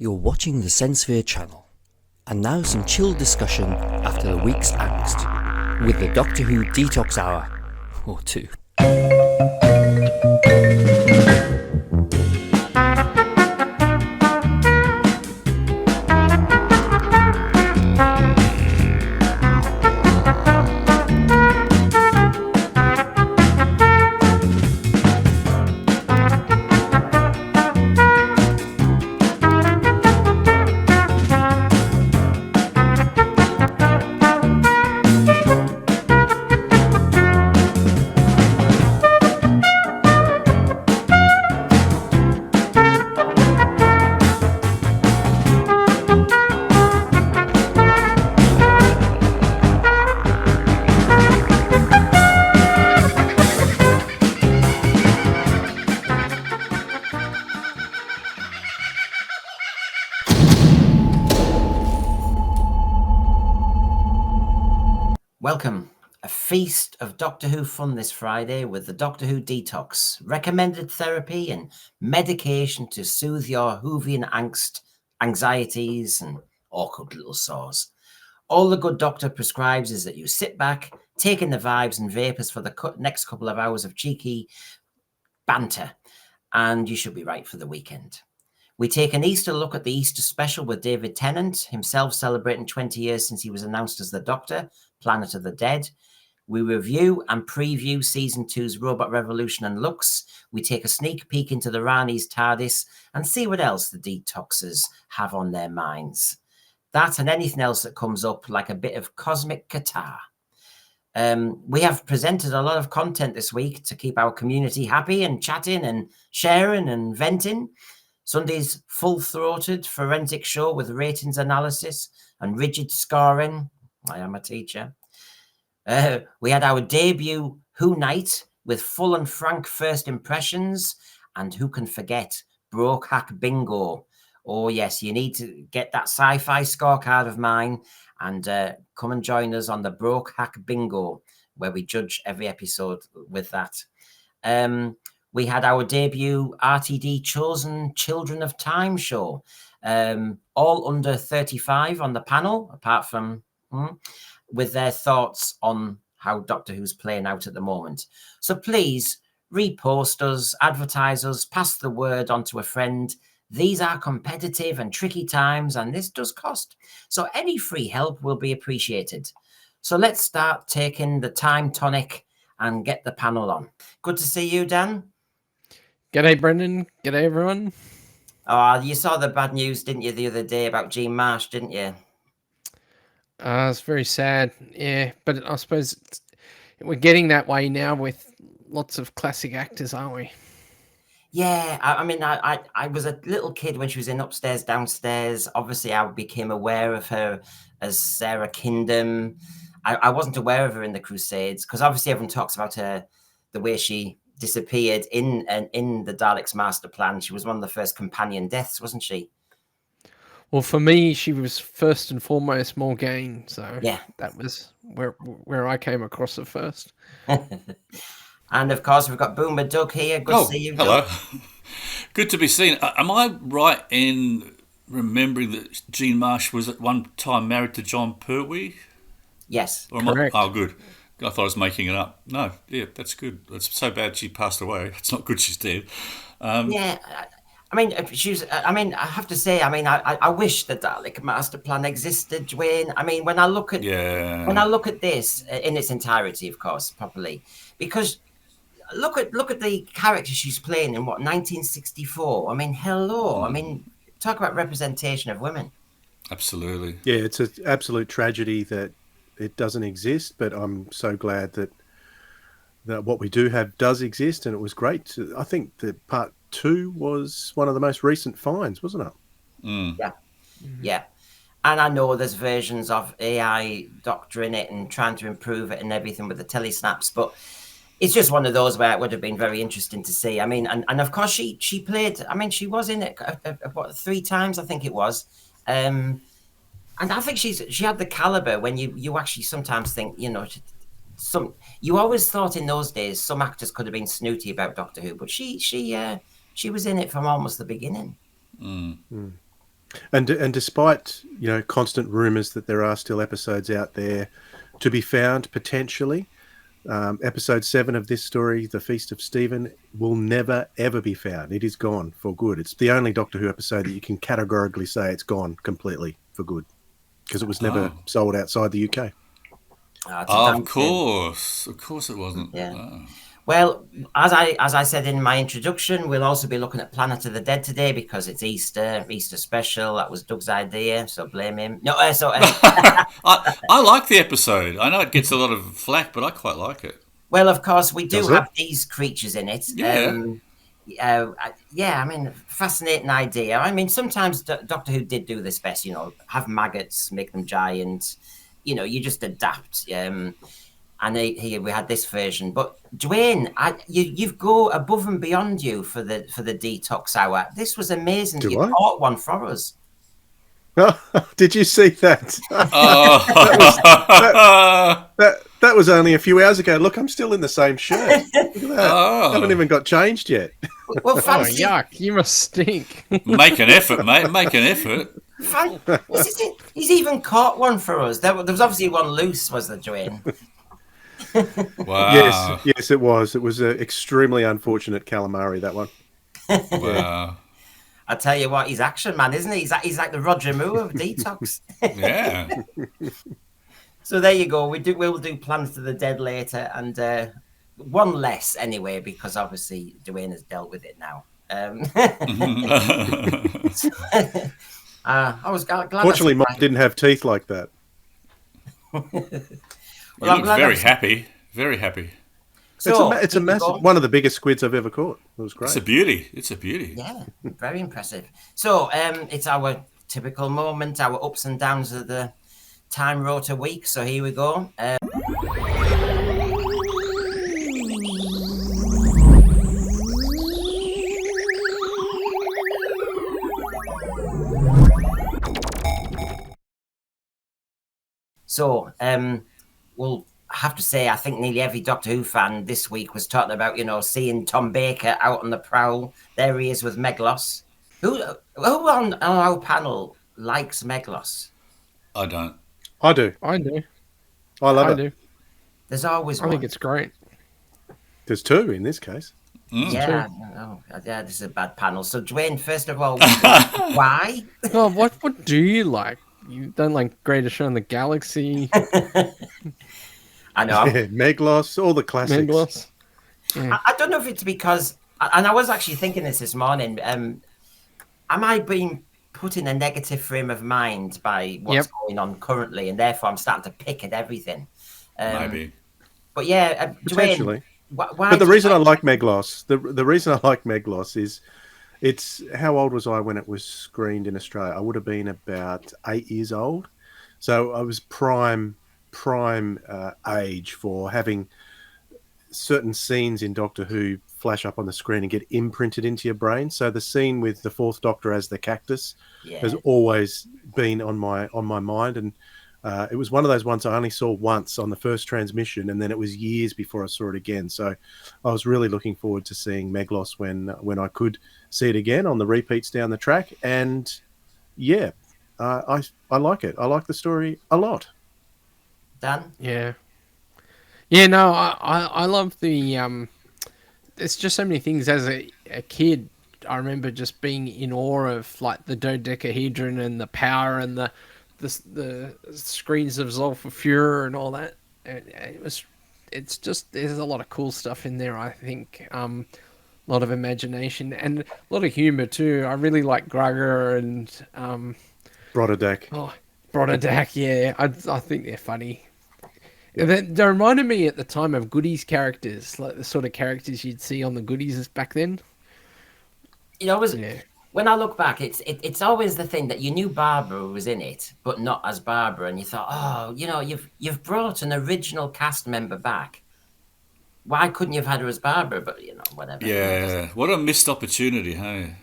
You're watching the Sensesphere channel, and now some chill discussion after the week's angst, with the Doctor Who Detox Hour, or two. Welcome. A feast of Doctor Who fun this Friday with the Doctor Who Detox, recommended therapy and medication to soothe your Whovian angst, anxieties and awkward little sores. All the good doctor prescribes is that you sit back, take in the vibes and vapours for the next couple of hours of cheeky banter, and you should be right for the weekend. We take an Easter look at the Easter special with David Tennant, himself celebrating 20 years since he was announced as the Doctor, Planet of the Dead. We review and preview Season 2's Robot Revolution and Lux. We take a sneak peek into the Rani's Tardis and see what else the detoxers have on their minds. That and anything else that comes up like a bit of cosmic catarrh. We have presented a lot of content this week to keep our community happy and chatting and sharing and venting. Sunday's full-throated forensic show with ratings analysis and rigid scoring. I am a teacher. We had our debut Who Night with full and frank first impressions. And who can forget Broke Hack Bingo? Oh, yes, you need to get that sci-fi scorecard of mine and come and join us on the Broke Hack Bingo, where we judge every episode with that. We had our debut Rtd Chosen Children of Time show, all under 35 on the panel, apart from with their thoughts on how Doctor Who's playing out at the moment. So please repost us, advertise us, pass the word on to a friend. These are competitive and tricky times, and this does cost. So any free help will be appreciated. So let's start taking the time tonic and get the panel on. Good to see you, Dan. G'day, Brendan. G'day, everyone. Oh, you saw the bad news, didn't you, the other day about Jean Marsh, didn't you? It's very sad, yeah. But I suppose we're getting that way now with lots of classic actors, aren't we? Yeah, I was a little kid when she was in Upstairs, Downstairs. Obviously, I became aware of her as Sarah Kingdom. I wasn't aware of her in the Crusades because obviously everyone talks about her, the way she disappeared in the Daleks' master plan. She was one of the first companion deaths, wasn't she? Well, for me, she was first and foremost Morgaine, so yeah, that was where I came across her first. And of course, we've got Boomer Doug here. Good to see you, hello. Doug. Good to be seen. Am I right in remembering that Jean Marsh was at one time married to John Pertwee? Yes, correct. Oh, good. I thought I was making it up. No, yeah, that's good. It's so bad she passed away. It's not good she's dead. Yeah, I mean, I have to say, I wish the Dalek master plan existed, Dwayne. I mean, when I look at this in its entirety, of course, properly, because look at the character she's playing in 1964. I mean, hello. I mean, talk about representation of women. Absolutely. Yeah, it's an absolute tragedy that it doesn't exist, but I'm so glad that what we do have does exist, and it was great. I think that part 2 was one of the most recent finds, wasn't it? Yeah, yeah. And I know there's versions of AI Doctor in it and trying to improve it and everything with the telesnaps, but it's just one of those where it would have been very interesting to see. I mean, and of course she played. I mean, she was in it 3 times, I think it was. And I think she had the caliber when you actually sometimes think, you know, you always thought in those days some actors could have been snooty about Doctor Who, but she was in it from almost the beginning. And despite constant rumours that there are still episodes out there to be found potentially, episode 7 of this story, The Feast of Stephen, will never ever be found. It is gone for good. It's the only Doctor Who episode that you can categorically say it's gone completely for good, because it was never sold outside the UK. Of course it wasn't. Yeah. Oh. Well, as I said in my introduction, we'll also be looking at Planet of the Dead today because it's Easter special. That was Doug's idea, so blame him. No, I like the episode. I know it gets a lot of flack, but I quite like it. Well, of course, we do have these creatures in it. Yeah. I mean, fascinating idea. I mean, sometimes Doctor Who did do this best, have maggots, make them giant. You just adapt. And here we had this version, but Dwayne, you've go above and beyond you for the detox hour. This was amazing. You caught one for us. Did you see that? That was only a few hours ago. Look, I'm still in the same shirt. Look at that. I haven't even got changed yet. Well, fancy. Oh, yuck! You must stink. Make an effort, mate. Make an effort. He's even caught one for us. There was obviously one loose, was there, Dwayne? Wow. Yes, it was. It was an extremely unfortunate calamari, that one. Wow. I tell you what, he's Action Man, isn't he? He's like the Roger Moore of Detox. Yeah. So there you go. We'll do Planet of the Dead later, and one less anyway, because obviously Dwayne has dealt with it now. I was glad. Fortunately, Mike didn't have teeth like that. Well, he looked very happy. Very happy. So, it's a massive, one of the biggest squids I've ever caught. It was great. It's a beauty. Yeah, very impressive. So it's our typical moment, our ups and downs of the Time Rota week. So here we go. So we'll have to say, I think nearly every Doctor Who fan this week was talking about, seeing Tom Baker out on the prowl. There he is with Meglos. Who on our panel likes Meglos? I don't. I do. I do. I love it. There's always one. I think it's great. There's two in this case. Yeah, this is a bad panel. So, Dwayne, first of all, why? Oh, what do you like? You don't like Greatest Show in the Galaxy? I know. Meglos, all the classics. Meglos. Yeah. I don't know if it's because, and I was actually thinking this morning, am I being put in a negative frame of mind by what's going on currently, and therefore I'm starting to pick at everything? Maybe. But yeah, potentially. Why but the reason I like Meglos, the reason I like Meglos is, it's how old was I when it was screened in Australia? I would have been about 8 years old, so I was prime age for having certain scenes in Doctor Who flash up on the screen and get imprinted into your brain. So the scene with the Fourth Doctor as the cactus has always been on my mind, and it was one of those ones I only saw once on the first transmission, and then it was years before I saw it again. So I was really looking forward to seeing Meglos when I could see it again on the repeats down the track. And I like it. I like the story a lot. Dan? Yeah. No, I love the there's just so many things. As a kid, I remember just being in awe of like the dodecahedron and the power and the screens of Zolfafura and all that. It's just, there's a lot of cool stuff in there, I think. A lot of imagination and a lot of humor too. I really like Grugger and Rtd'S. Oh, Rtd'S, yeah. I think they're funny. They reminded me at the time of Goodies characters, like the sort of characters you'd see on the Goodies back then. When I look back, it's always the thing that you knew Barbara was in it, but not as Barbara, and you thought, you've brought an original cast member back. Why couldn't you have had her as Barbara? But whatever. Yeah, what a missed opportunity, hey?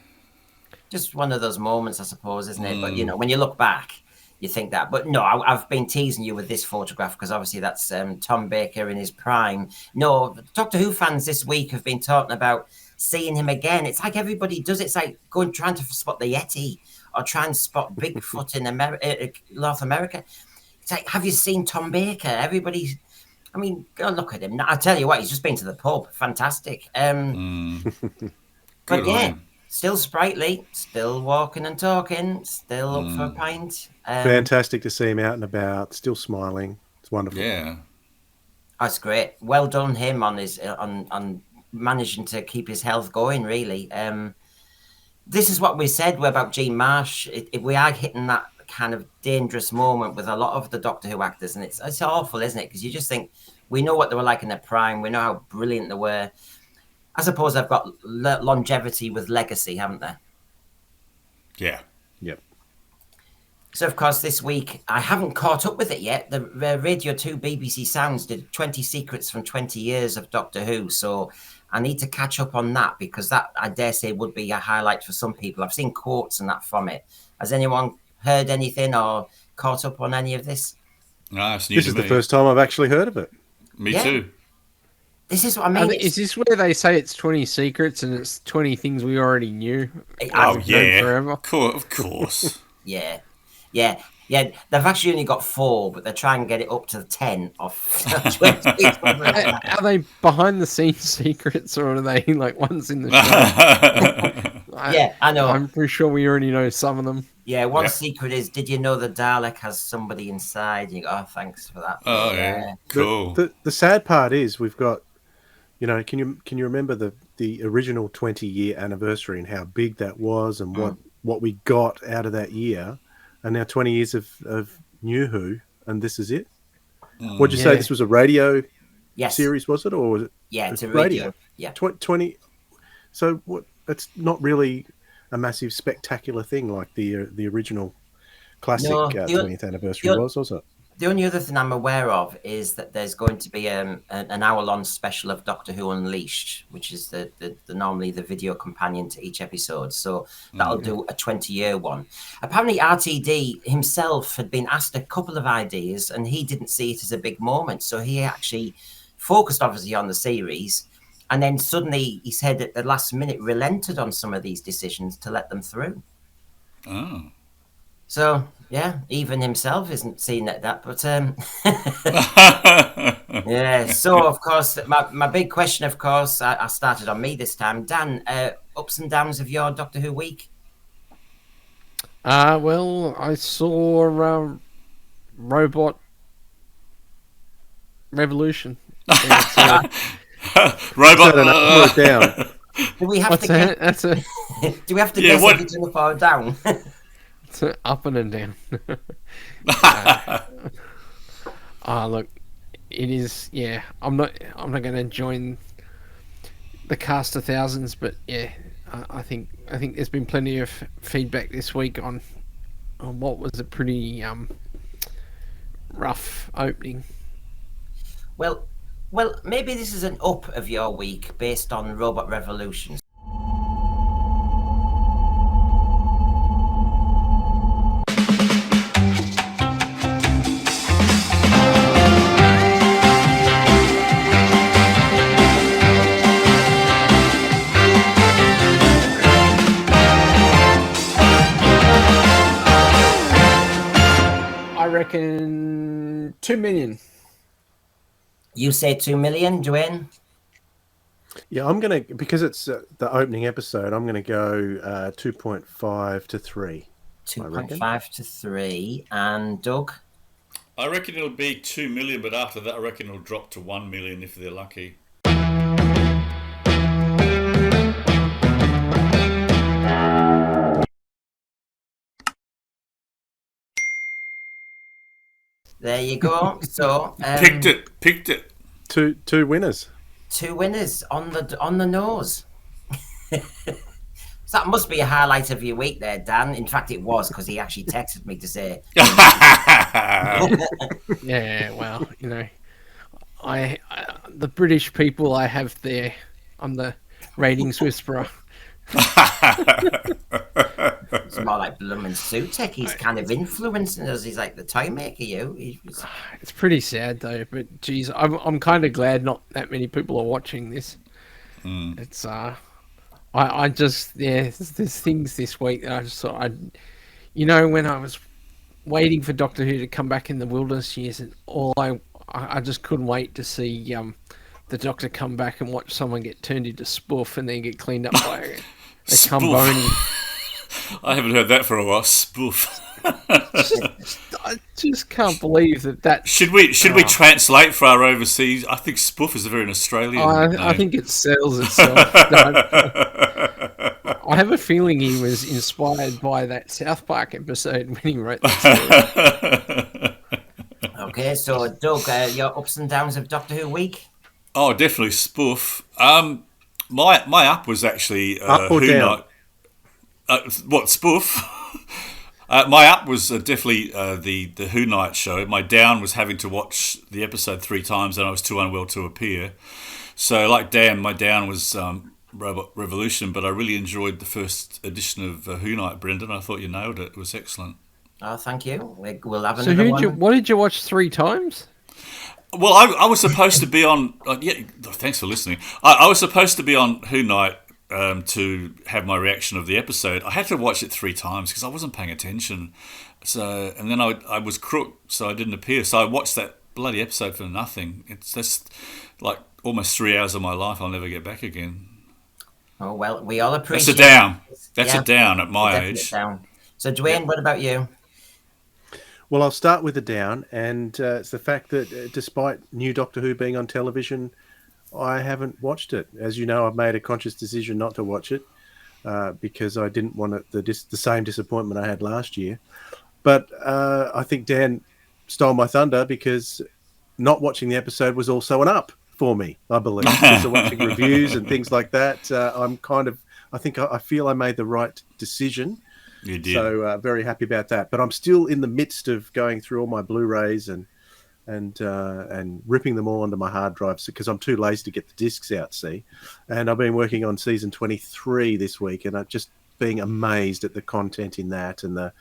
Just one of those moments, I suppose, isn't it? But when you look back, you think that. But no, I've been teasing you with this photograph because obviously that's Tom Baker in his prime. No, Doctor Who fans this week have been talking about seeing him again. It's like everybody does it. It's like trying to spot the Yeti or try and spot Bigfoot in North America. It's like, have you seen Tom Baker? Everybody's, I mean, go look at him. I tell you what, he's just been to the pub. Fantastic. But yeah, still sprightly, still walking and talking, still up for a pint. Fantastic to see him out and about, still smiling. It's wonderful. Yeah. That's great. Well done him on his on managing to keep his health going, really. This is what we said about Gene Marsh. We are hitting that kind of dangerous moment with a lot of the Doctor Who actors, and it's awful, isn't it? Because you just think, we know what they were like in their prime, we know how brilliant they were. I suppose they've got longevity with legacy, haven't they? Yeah. Yep. So, of course, this week, I haven't caught up with it yet. The Radio 2 BBC Sounds did 20 secrets from 20 years of Doctor Who. So I need to catch up on that, because that, I dare say, would be a highlight for some people. I've seen quotes and that from it. Has anyone heard anything or caught up on any of this? No, it's new This to is me. the first time I've actually heard of it. Me Yeah. too. This is what I mean. Is this where they say it's 20 secrets and it's 20 things we already knew? Oh, We've known yeah. forever? Of course. Yeah. They've actually only got 4, but they're trying to get it up to 10 off 20. Are they behind the scenes secrets, or are they like ones in the show? Yeah, I know. I'm pretty sure we already know some of them. Yeah, one Yep. secret is, did you know the Dalek has somebody inside? You go, oh, thanks for that. Oh, yeah. Cool. The sad part is we've got, can you remember the original 20-year anniversary and how big that was and what we got out of that year, and now 20 years of New Who, and this is it. What'd you say? This was a radio series, was it, or was it? Yeah, it's a radio. Yeah, 20. So what? It's not really a massive spectacular thing like the original classic 20th anniversary was it? The only other thing I'm aware of is that there's going to be an hour-long special of Doctor Who Unleashed, which is the normally the video companion to each episode. So that'll do a 20-year one. Apparently, RTD himself had been asked a couple of ideas, and he didn't see it as a big moment. So he actually focused, obviously, on the series, and then suddenly he said at the last minute relented on some of these decisions to let them through. Oh. So, yeah, even himself isn't seeing that, but yeah. So, of course, my big question, of course, I started on me this time. Dan, ups and downs of your Doctor Who week? Well, I saw Robot Revolution. Robot. Put it down. Do we have What's to that? get, That's a do we have to Yeah, guess what- if it's up or down? it's a up and a down. Look, it is. Yeah, I'm not going to join the cast of thousands, but yeah, I think there's been plenty of feedback this week on what was a pretty rough opening. Well, maybe this is an up of your week based on Robot Revolution. I reckon 2 million. You say 2 million, Dwayne? Yeah, I'm gonna, because it's the opening episode, I'm gonna go 2.5 to 3. 2.5 to 3. And Doug? I reckon it'll be 2 million, but after that, I reckon it'll drop to 1 million if they're lucky. There you go. So Picked it. Two winners. 2 winners on the nose. So that must be a highlight of your week there, Dan. In fact, it was, because he actually texted me to say. Yeah, well, I the British people I have there. I'm the ratings whisperer. It's more like Blum and Sutek. He's kind of influencing us. He's like the toy maker. It's pretty sad though, but geez, I'm kind of glad not that many people are watching this. It's I just there's things this week that I just thought You know, when I was waiting for Doctor Who to come back in the Wilderness Years, and I just couldn't wait to see the Doctor come back and watch someone get turned into spoof and then get cleaned up by a Cumboni. I haven't heard that for a while. Spoof. I just can't believe that. Should we translate for our overseas? I think spoof is a very Australian name. I think it sells itself. I have a feeling he was inspired by that South Park episode when he wrote that story. Okay, so Doug, your ups and downs of Doctor Who week? Oh, definitely spoof. My up was actually Up or Who down? Night. What spoof? My up was definitely the Who Night show. My down was having to watch the episode 3 times and I was too unwell to appear. So, like Dan, my down was Robot Revolution, but I really enjoyed the first edition of Who Night, Brendan. I thought you nailed it. It was excellent. Oh, thank you. We'll have So another one. what did you watch 3 times? Well, I was supposed to be on. Thanks for listening. I was supposed to be on Who Night to have my reaction of the episode. I had to watch it 3 times because I wasn't paying attention. So, and then I was crook, so I didn't appear. So I watched that bloody episode for nothing. It's just like almost 3 hours of my life I'll never get back again. Oh, well, we all appreciate That's a down. That's Yeah, a down at my definite age. down. So, Dwayne, what about you? Well, I'll start with the down, and it's the fact that despite new Doctor Who being on television, I haven't watched it. As you know, I've made a conscious decision not to watch it because I didn't want the same disappointment I had last year. But I think Dan stole my thunder because not watching the episode was also an up for me, I believe. Because of watching reviews and things like that, I feel I made the right decision. You did. So very happy about that. But I'm still in the midst of going through all my Blu-rays and ripping them all onto my hard drives because I'm too lazy to get the discs out. See, and I've been working on season 23 this week, and I'm just being amazed at the content in that, and the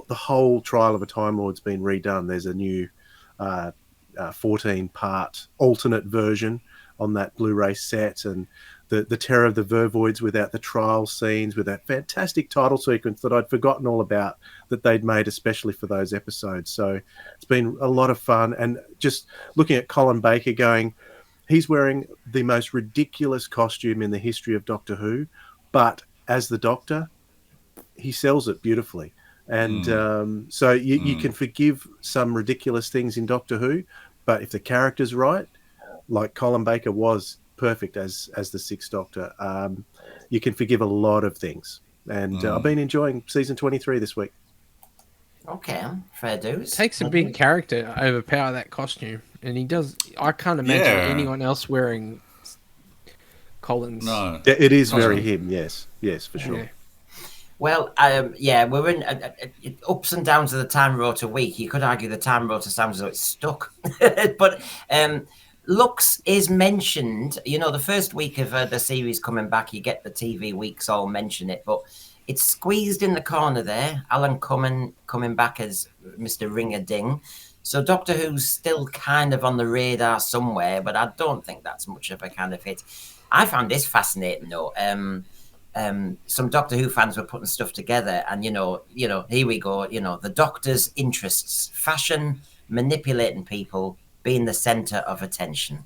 whole Trial of a Time Lord's been redone. There's a new 14-part alternate version on that Blu-ray set, and the Terror of the Vervoids without the trial scenes, with that fantastic title sequence that I'd forgotten all about that they'd made especially for those episodes. So it's been a lot of fun. And just looking at Colin Baker going, he's wearing the most ridiculous costume in the history of Doctor Who, but as the Doctor, he sells it beautifully. And so you can forgive some ridiculous things in Doctor Who, but if the character's right, like Colin Baker was perfect as the Sixth Doctor, you can forgive a lot of things. And I've been enjoying season 23 this week. Okay, fair dues. It takes a big character to overpower that costume, and he does. I can't imagine anyone else wearing Colin's. No. It is very him, yes, for sure. Yeah. Well, we're in ups and downs of the Time Rotor week. You could argue the Time Rotor sounds as though it's stuck. But Lux is mentioned. You know, the first week of the series coming back, you get the TV weeks all mention it, but it's squeezed in the corner there. Alan coming back as Mr. Ring-a-Ding. So Doctor Who's still kind of on the radar somewhere, but I don't think that's much of a kind of hit. I found this fascinating, though. Some Doctor Who fans were putting stuff together, and you know, here we go. You know, the Doctor's interests: fashion, manipulating people, being the centre of attention.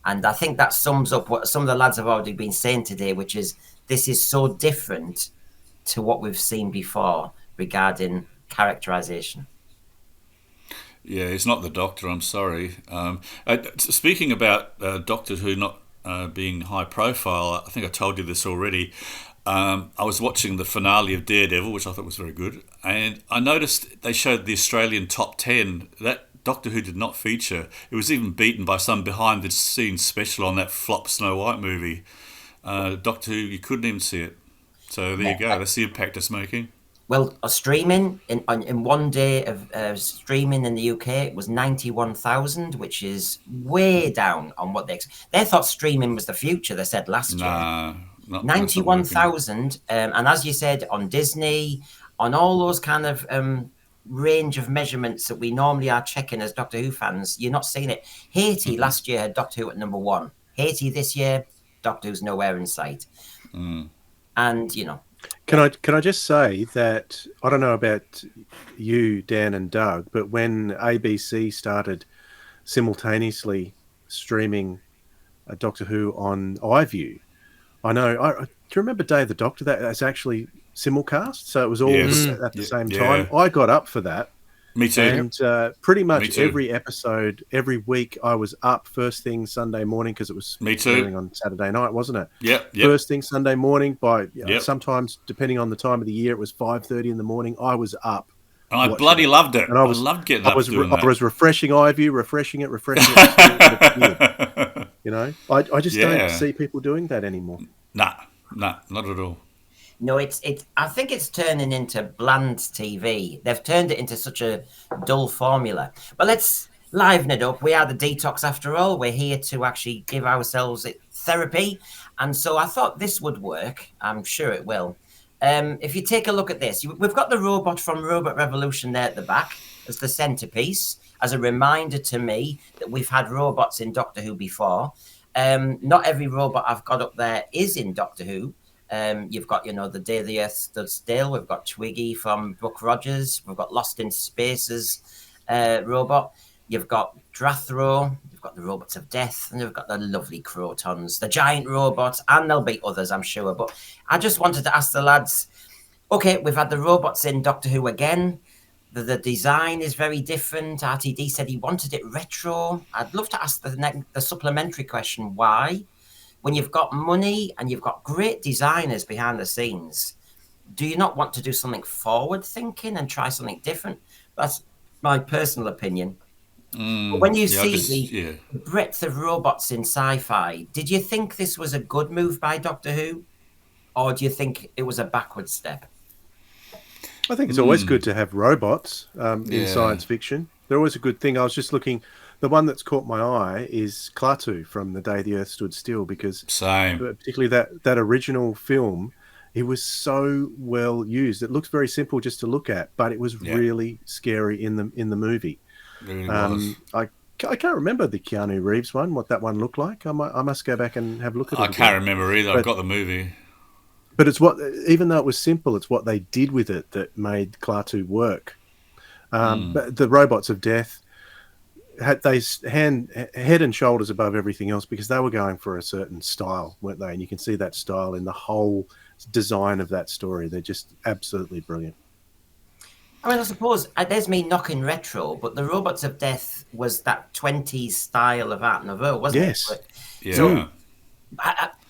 And I think that sums up what some of the lads have already been saying today, which is this is so different to what we've seen before regarding characterization. Yeah, it's not the Doctor. I'm sorry. Speaking about Doctor Who not being high profile, I think I told you this already. I was watching the finale of Daredevil, which I thought was very good, and I noticed they showed the Australian top 10. That Doctor Who did not feature. It was even beaten by some behind-the-scenes special on that flop Snow White movie. Doctor Who, you couldn't even see it. So there you go. That's the impact it's making. Well, streaming in 1 day of streaming in the UK, it was 91,000, which is way down on what they thought streaming was the future. They said last year. 91,000, and as you said, on Disney, on all those kind of range of measurements that we normally are checking as Doctor Who fans, you're not seeing it. Haiti last year had Doctor Who at #1. Haiti this year, Doctor Who's nowhere in sight. And you know, Can I just say that I don't know about you, Dan and Doug, but when ABC started simultaneously streaming Doctor Who on iView, I know. Do you remember Day of the Doctor? That's actually simulcast, so it was all Yes. at the same Yeah. time. I got up for that. Me too. And pretty much too. every episode, every week, I was up first thing Sunday morning because it was Me too. airing on Saturday night, wasn't it? Yep. First thing Sunday morning by Yep. sometimes, depending on the time of the year, it was 5:30 in the morning. I was up. And I watching bloody it. loved it. And I loved getting up doing that. I was refreshing iView, refreshing it, You know, I just don't see people doing that anymore. Nah, not at all. No, it's. I think it's turning into bland TV. They've turned it into such a dull formula. But let's liven it up. We are the Detox after all. We're here to actually give ourselves therapy, and so I thought this would work. I'm sure it will. If you take a look at this, we've got the robot from Robot Revolution there at the back as the centerpiece, as a reminder to me that we've had robots in Doctor Who before. Not every robot I've got up there is in Doctor Who. You've got, the Day the Earth Stood Still. We've got Twiggy from Buck Rogers. We've got Lost in Spaces robot. You've got Drathro. You've got the Robots of Death. And you've got the lovely Crotons, the giant robots. And there'll be others, I'm sure. But I just wanted to ask the lads, okay, we've had the robots in Doctor Who again. The design is very different. RTD said he wanted it retro. I'd love to ask the supplementary question, why? When you've got money and you've got great designers behind the scenes, do you not want to do something forward thinking and try something different? That's my personal opinion. But when you see the breadth of robots in sci-fi, did you think this was a good move by Doctor Who? Or do you think it was a backward step? I think it's always good to have robots in science fiction. They're always a good thing. I was just looking. The one that's caught my eye is Klaatu from The Day the Earth Stood Still, because particularly that original film, it was so well used. It looks very simple just to look at, but it was really scary in the movie. Really was. I can't remember the Keanu Reeves one, what that one looked like. I must go back and have a look at it. I can't remember either. I've got the movie. But it's even though it was simple, it's what they did with it that made Klaatu work. But the Robots of Death had head and shoulders above everything else, because they were going for a certain style, weren't they? And you can see that style in the whole design of that story. They're just absolutely brilliant. I mean, I suppose there's me knocking retro, but the Robots of Death was that 20s style of Art Nouveau, wasn't it? Yeah. So,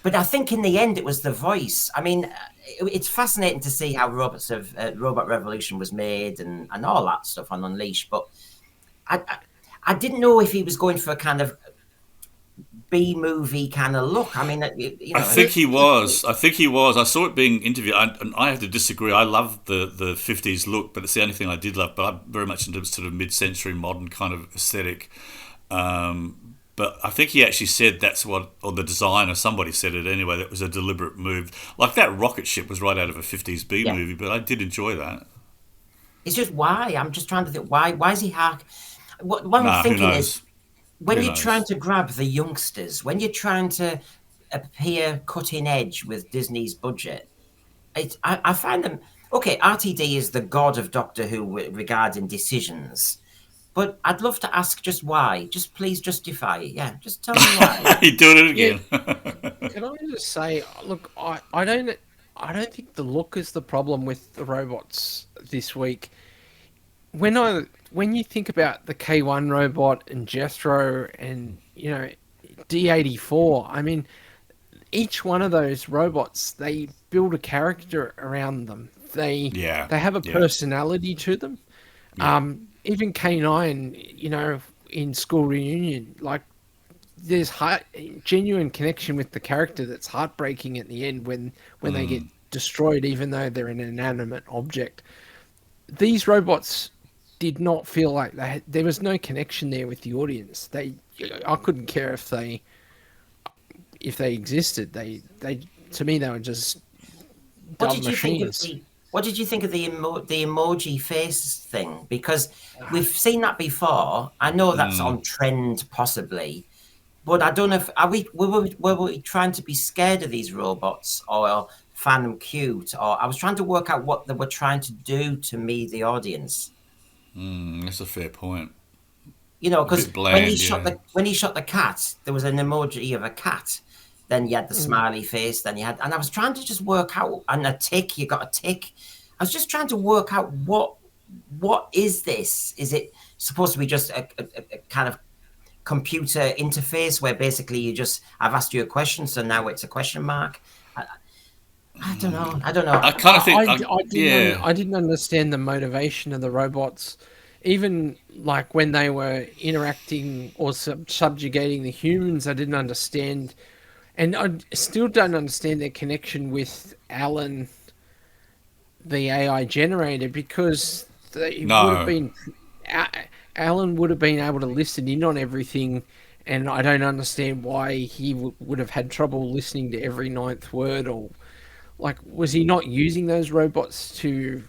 but I think in the end it was the voice. I mean, it's fascinating to see how Robot Revolution was made and all that stuff on Unleashed. But I didn't know if he was going for a kind of B-movie kind of look. I mean, I think he was. I saw it being interviewed, and I have to disagree. I love the 50s look, but it's the only thing I did love. But I'm very much into sort of mid-century modern kind of aesthetic. But I think he actually said or the designer, somebody said it anyway, that was a deliberate move. Like that rocket ship was right out of a 50s B movie, but I did enjoy that. It's just why. I'm just trying to think, why is he what I'm thinking is, when you're trying to grab the youngsters, when you're trying to appear cutting edge with Disney's budget, I find them, okay, RTD is the god of Doctor Who regarding decisions. But I'd love to ask just why. Just please justify it. Yeah, just tell me why. You're doing it again. Can I just say, look, I don't think the look is the problem with the robots this week. When you think about the K1 robot and Jethro and D84, I mean, each one of those robots, they build a character around them. They have a personality to them. Yeah. Even K9, in School Reunion, like there's genuine connection with the character that's heartbreaking at the end when they get destroyed, even though they're an inanimate object. These robots did not feel like there was no connection there with the audience. I couldn't care if they existed. They to me, they were just dumb machines. What did you think of the emoji face thing? Because we've seen that before. I know that's on trend, possibly, but I don't know if were we trying to be scared of these robots or find them cute, or I was trying to work out what they were trying to do to me, the audience. That's a fair point. You know, A because bit bland, yeah. when he shot the cat, there was an emoji of a cat. Then you had the smiley face. Then you had, and I was trying to just work out, and a tick. You got a tick. I was just trying to work out what is this? Is it supposed to be just a kind of computer interface where basically I've asked you a question, so now it's a question mark? I don't know. I don't know. I kind of think, I didn't understand the motivation of the robots, even like when they were interacting or subjugating the humans. I didn't understand, and I still don't understand their connection with Alan, the AI generator, because they would have been Alan would have been able to listen in on everything, and I don't understand why he would have had trouble listening to every ninth word. Or like, was he not using those robots to,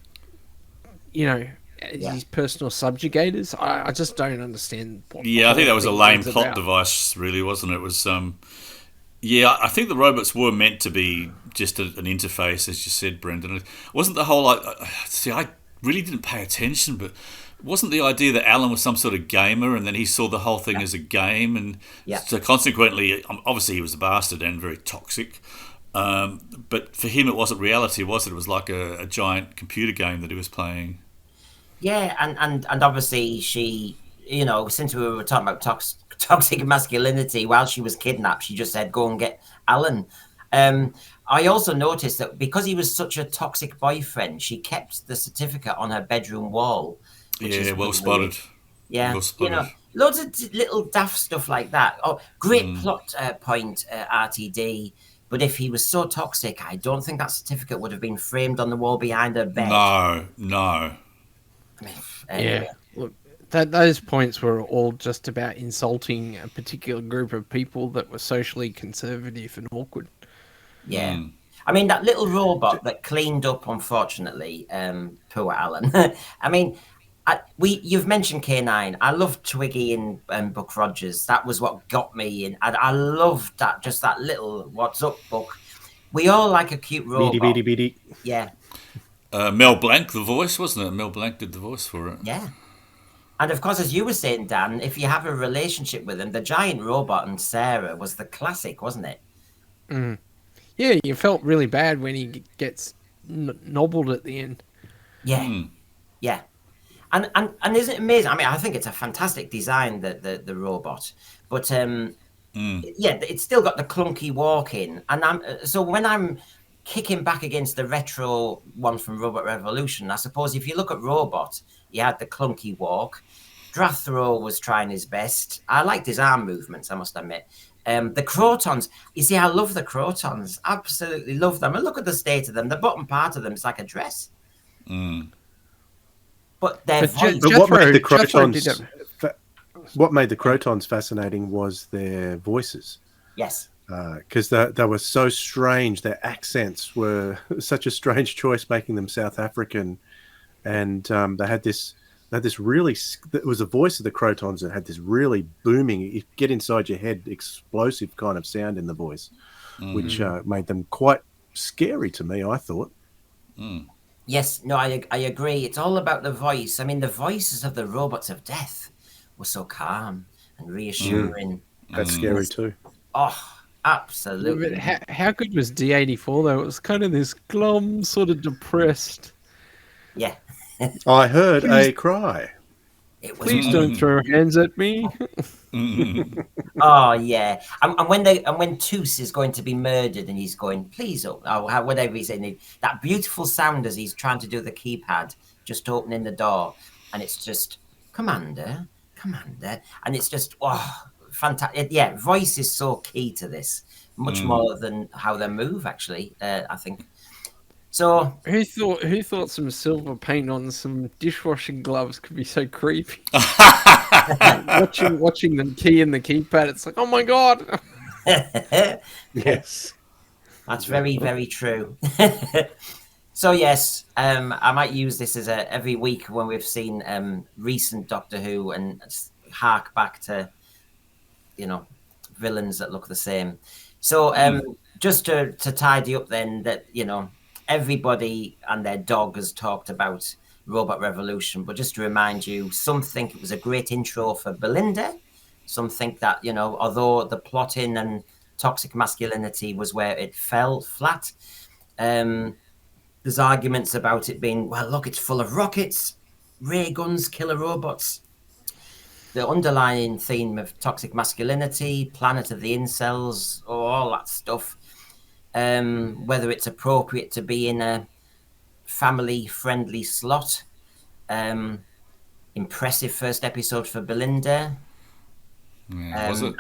as his personal subjugators? I just don't understand. Yeah, I think that was a lame plot device, really, wasn't it? It was, yeah, I think the robots were meant to be just an interface, as you said, Brendan. It wasn't the whole, see, I really didn't pay attention, but wasn't the idea that Alan was some sort of gamer and then he saw the whole thing as a game? And so consequently, obviously he was a bastard and very toxic. But for him, it wasn't reality, was it? It was like a giant computer game that he was playing. Yeah, and obviously she, since we were talking about toxic masculinity, while she was kidnapped, she just said, go and get Alan. I also noticed that because he was such a toxic boyfriend, she kept the certificate on her bedroom wall. Yeah, well spotted. Yeah, well spotted. Loads of little daft stuff like that. Oh, great plot point, RTD. But if he was so toxic, I don't think that certificate would have been framed on the wall behind her bed. No. Anyway. Yeah, look, those points were all just about insulting a particular group of people that were socially conservative and awkward. Yeah. I mean, that little robot that cleaned up, unfortunately, poor Alan. I mean, you've mentioned K9. I love Twiggy and Buck Rogers. That was what got me in. I loved that, just that little "What's up, Buck." We all like a cute robot. Beady. Yeah. Mel Blanc, the voice, wasn't it? Mel Blanc did the voice for it. Yeah. And of course, as you were saying, Dan, if you have a relationship with him, the giant robot and Sarah was the classic, wasn't it? Mm. Yeah, you felt really bad when he gets nobbled at the end. Yeah. Yeah. And isn't it amazing? I mean, I think it's a fantastic design, the robot, but yeah, it's still got the clunky walk in. And so when I'm kicking back against the retro one from Robot Revolution, I suppose if you look at Robot, he had the clunky walk. Drathro was trying his best. I liked his arm movements, I must admit. The Crotons, you see, I love the Crotons. Absolutely love them. And look at the state of them. The bottom part of them is like a dress. But their voice... what made the Crotons fascinating was their voices. Yes. Because they were so strange. Their accents were such a strange choice, making them South African. And they had this really... It was the voice of the Crotons that had this really booming, get inside your head, explosive kind of sound in the voice, which made them quite scary to me, I thought. Yes, no, I agree. It's all about the voice. I mean, the voices of the robots of death were so calm and reassuring. That's scary too. Oh, absolutely. But how good was D84 though? It was kind of this glum, sort of depressed. Yeah. I heard a cry. Please don't throw hands at me. Oh yeah, and when Toos is going to be murdered and he's going, please, or whatever he's saying, that beautiful sound as he's trying to do the keypad, just opening the door, and it's just Commander, and it's just fantastic. Yeah, voice is so key to this, much more than how they move. Actually, I think. So who thought some silver paint on some dishwashing gloves could be so creepy? watching them key in the keypad, it's like, oh my god. Yes, that's very, very true. So yes, I might use this as every week when we've seen recent Doctor Who and hark back to villains that look the same. So just to tidy up then, that, you know, everybody and their dog has talked about Robot Revolution, but just to remind you, some think it was a great intro for Belinda. Some think that, you know, although the plotting and toxic masculinity was where it fell flat, there's arguments about it being, well, look, it's full of rockets, ray guns, killer robots. The underlying theme of toxic masculinity, planet of the incels, all that stuff. Whether it's appropriate to be in a family-friendly slot. Impressive first episode for Belinda. Yeah, was it?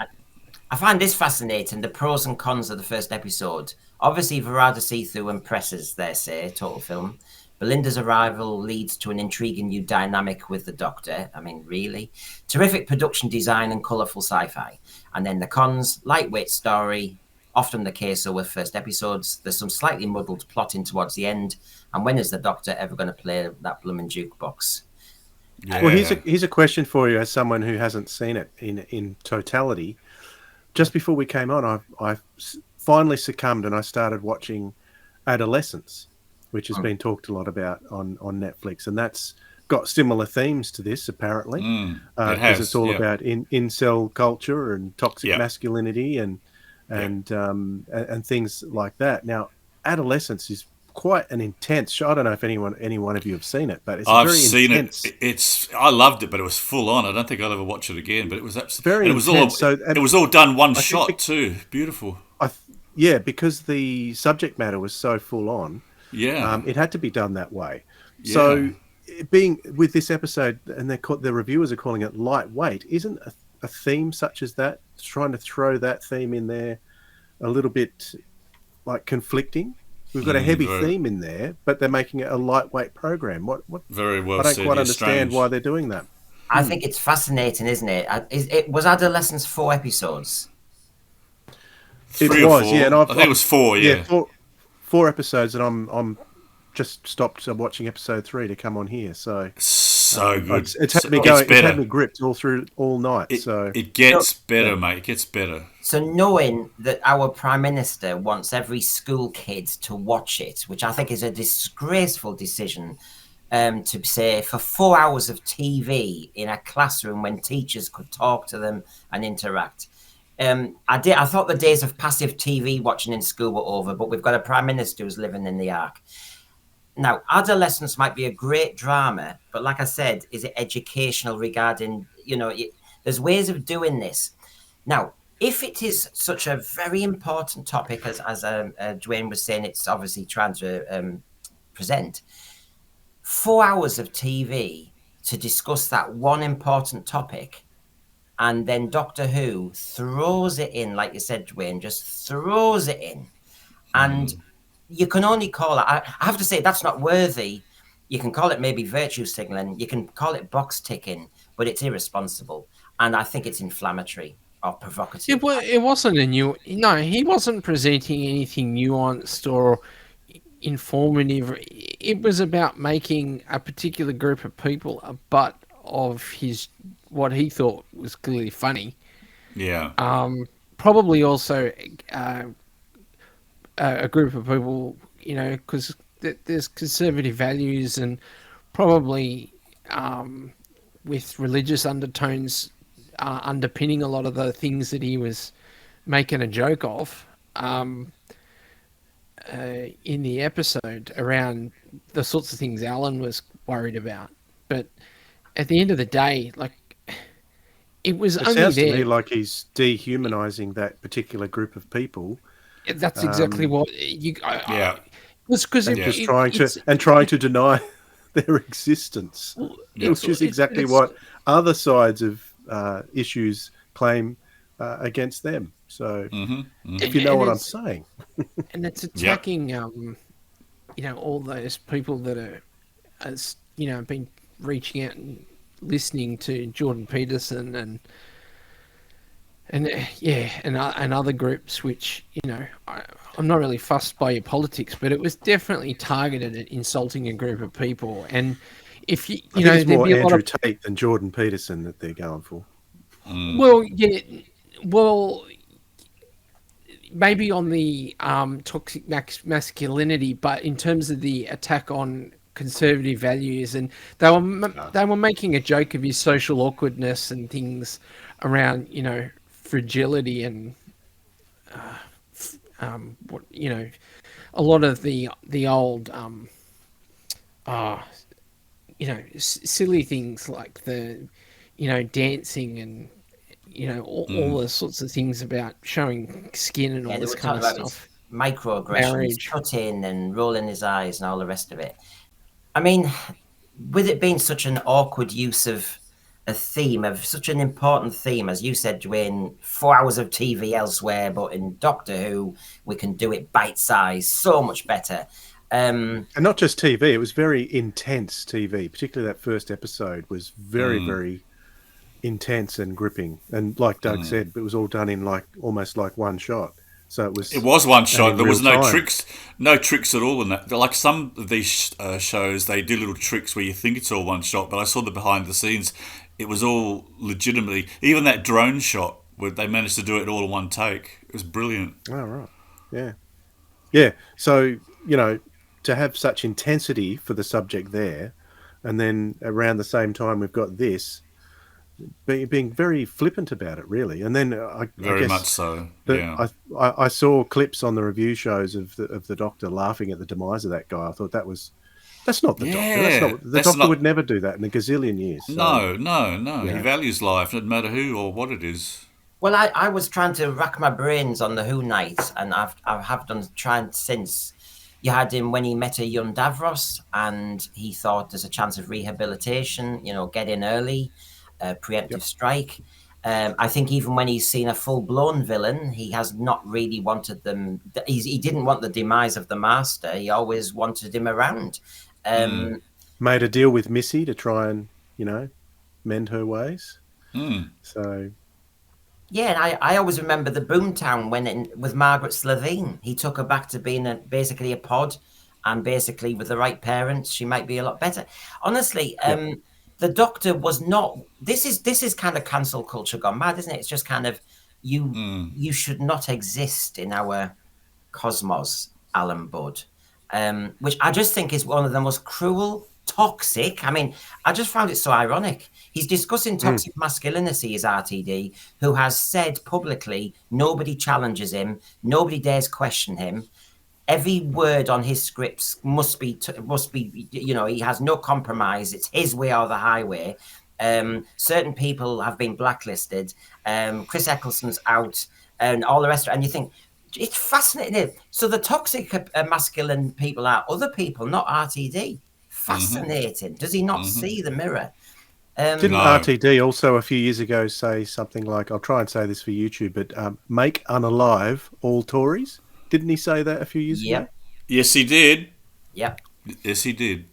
I find this fascinating, the pros and cons of the first episode. Obviously, Verada see-through impresses their say, total film. Belinda's arrival leads to an intriguing new dynamic with the Doctor. I mean, really? Terrific production design and colourful sci-fi. And then the cons, lightweight story, often the case so with first episodes. There's some slightly muddled plotting towards the end. And when is the Doctor ever going to play that blooming jukebox? Yeah. Well, here's a question for you as someone who hasn't seen it in totality. Just before we came on, I finally succumbed and I started watching Adolescence, which has been talked a lot about on Netflix, and that's got similar themes to this apparently, because it's all about incel culture and toxic masculinity and things like that. Now, Adolescence is quite an intense show. I don't know if any one of you have seen it, but it's I've very seen intense. I loved it, but it was full on. I don't think I'll ever watch it again. But it was very intense. It was all done one shot too. Beautiful. Yeah, because the subject matter was so full on. Yeah, it had to be done that way. Yeah. So, being with this episode, and the reviewers are calling it lightweight, isn't a theme such as that, trying to throw that theme in there a little bit like conflicting? We've got a heavy theme in there, but they're making it a lightweight program. What? Very well I don't said. quite understand why they're doing that. I think it's fascinating, isn't it? It was Adolescence 4 episodes. Three or four. Yeah, and I think it was 4. Yeah, four episodes, and I'm just stopped watching episode 3 to come on here. So good. It's had me going. It's had me gripped all night. It gets better, mate. It gets better. So knowing that our Prime Minister wants every school kid to watch it, which I think is a disgraceful decision, to say for 4 hours of TV in a classroom when teachers could talk to them and interact. I thought the days of passive TV watching in school were over, but we've got a Prime Minister who's living in the Ark. Now, Adolescence might be a great drama, but like I said, is it educational regarding, there's ways of doing this. Now, if it is such a very important topic, as Dwayne was saying, it's obviously trying to present, 4 hours of TV to discuss that one important topic, and then Doctor Who throws it in, like you said, Dwayne, just throws it in. And you can only call it, I have to say, that's not worthy. You can call it maybe virtue signaling. You can call it box ticking, but it's irresponsible. And I think it's inflammatory or provocative. It wasn't he wasn't presenting anything nuanced or informative. It was about making a particular group of people a butt of what he thought was clearly funny. Yeah. Probably also a group of people, because there's conservative values and probably with religious undertones underpinning a lot of the things that he was making a joke of in the episode around the sorts of things Alan was worried about. But at the end of the day, it sounds to me like he's dehumanizing that particular group of people. That's exactly what you. Because trying to deny their existence, which is exactly what other sides of issues claim against them. So, if you know what I'm saying, and it's attacking, all those people that are, been reaching out and listening to Jordan Peterson and other groups, which I'm not really fussed by your politics, but it was definitely targeted at insulting a group of people. And if I think it's more Andrew Tate than Jordan Peterson that they're going for. Well, maybe on the toxic masculinity, but in terms of the attack on conservative values, and they were making a joke of his social awkwardness and things around, fragility and what a lot of the old silly things like the dancing and all the sorts of things about showing skin and all Yeah, they this were kind talking of about his stuff. microaggressions, Marriage. cutting and rolling his eyes and all the rest of it. I mean, with it being such an awkward use of a theme, of such an important theme, as you said, Dwayne, 4 hours of TV elsewhere, but in Doctor Who, we can do it bite-sized, so much better. And not just TV, it was very intense TV. Particularly that first episode was very, very intense and gripping. And like Doug said, it was all done in almost like one shot. So it was. It was one shot. There was no time. tricks at all in that. Like some of these shows, they do little tricks where you think it's all one shot, but I saw the behind the scenes. It was all legitimately. Even that drone shot, where they managed to do it all in one take. It was brilliant. Oh, right. Yeah. Yeah. So, to have such intensity for the subject there, and then around the same time we've got this, being very flippant about it, really. And then I Very guess much so. Yeah. I saw clips on the review shows of the Doctor laughing at the demise of that guy. I thought that's not the Doctor. The Doctor would never do that in a gazillion years. So, No. He values life, no matter who or what it is. Well, I was trying to rack my brains on the Who night, and I have done trying since. You had him when he met a young Davros, and he thought there's a chance of rehabilitation, get in early, preemptive strike. I think even when he's seen a full-blown villain, he has not really wanted them. He didn't want the demise of the Master. He always wanted him around. made a deal with Missy to try and, mend her ways. So... Yeah, and I always remember the Boomtown with Margaret Slevine. He took her back to being basically a pod, and basically with the right parents, she might be a lot better. Honestly, the Doctor was not. This is kind of cancel culture gone mad, isn't it? It's just kind of you should not exist in our cosmos, Alan Budd, which I just think is one of the most cruel. Toxic. I mean, I just found it so ironic. He's discussing toxic masculinity as RTD, who has said publicly nobody challenges him, nobody dares question him. Every word on his scripts must be. He has no compromise. It's his way or the highway. Certain people have been blacklisted. Chris Eccleston's out, and all the rest. And you think it's fascinating. So the toxic masculine people are other people, not RTD. Fascinating. Does he not see the mirror? Didn't RTD also a few years ago say something like, I'll try and say this for YouTube, but make unalive all Tories? Didn't he say that a few years ago? Yes, he did. Yep. Yes, he did.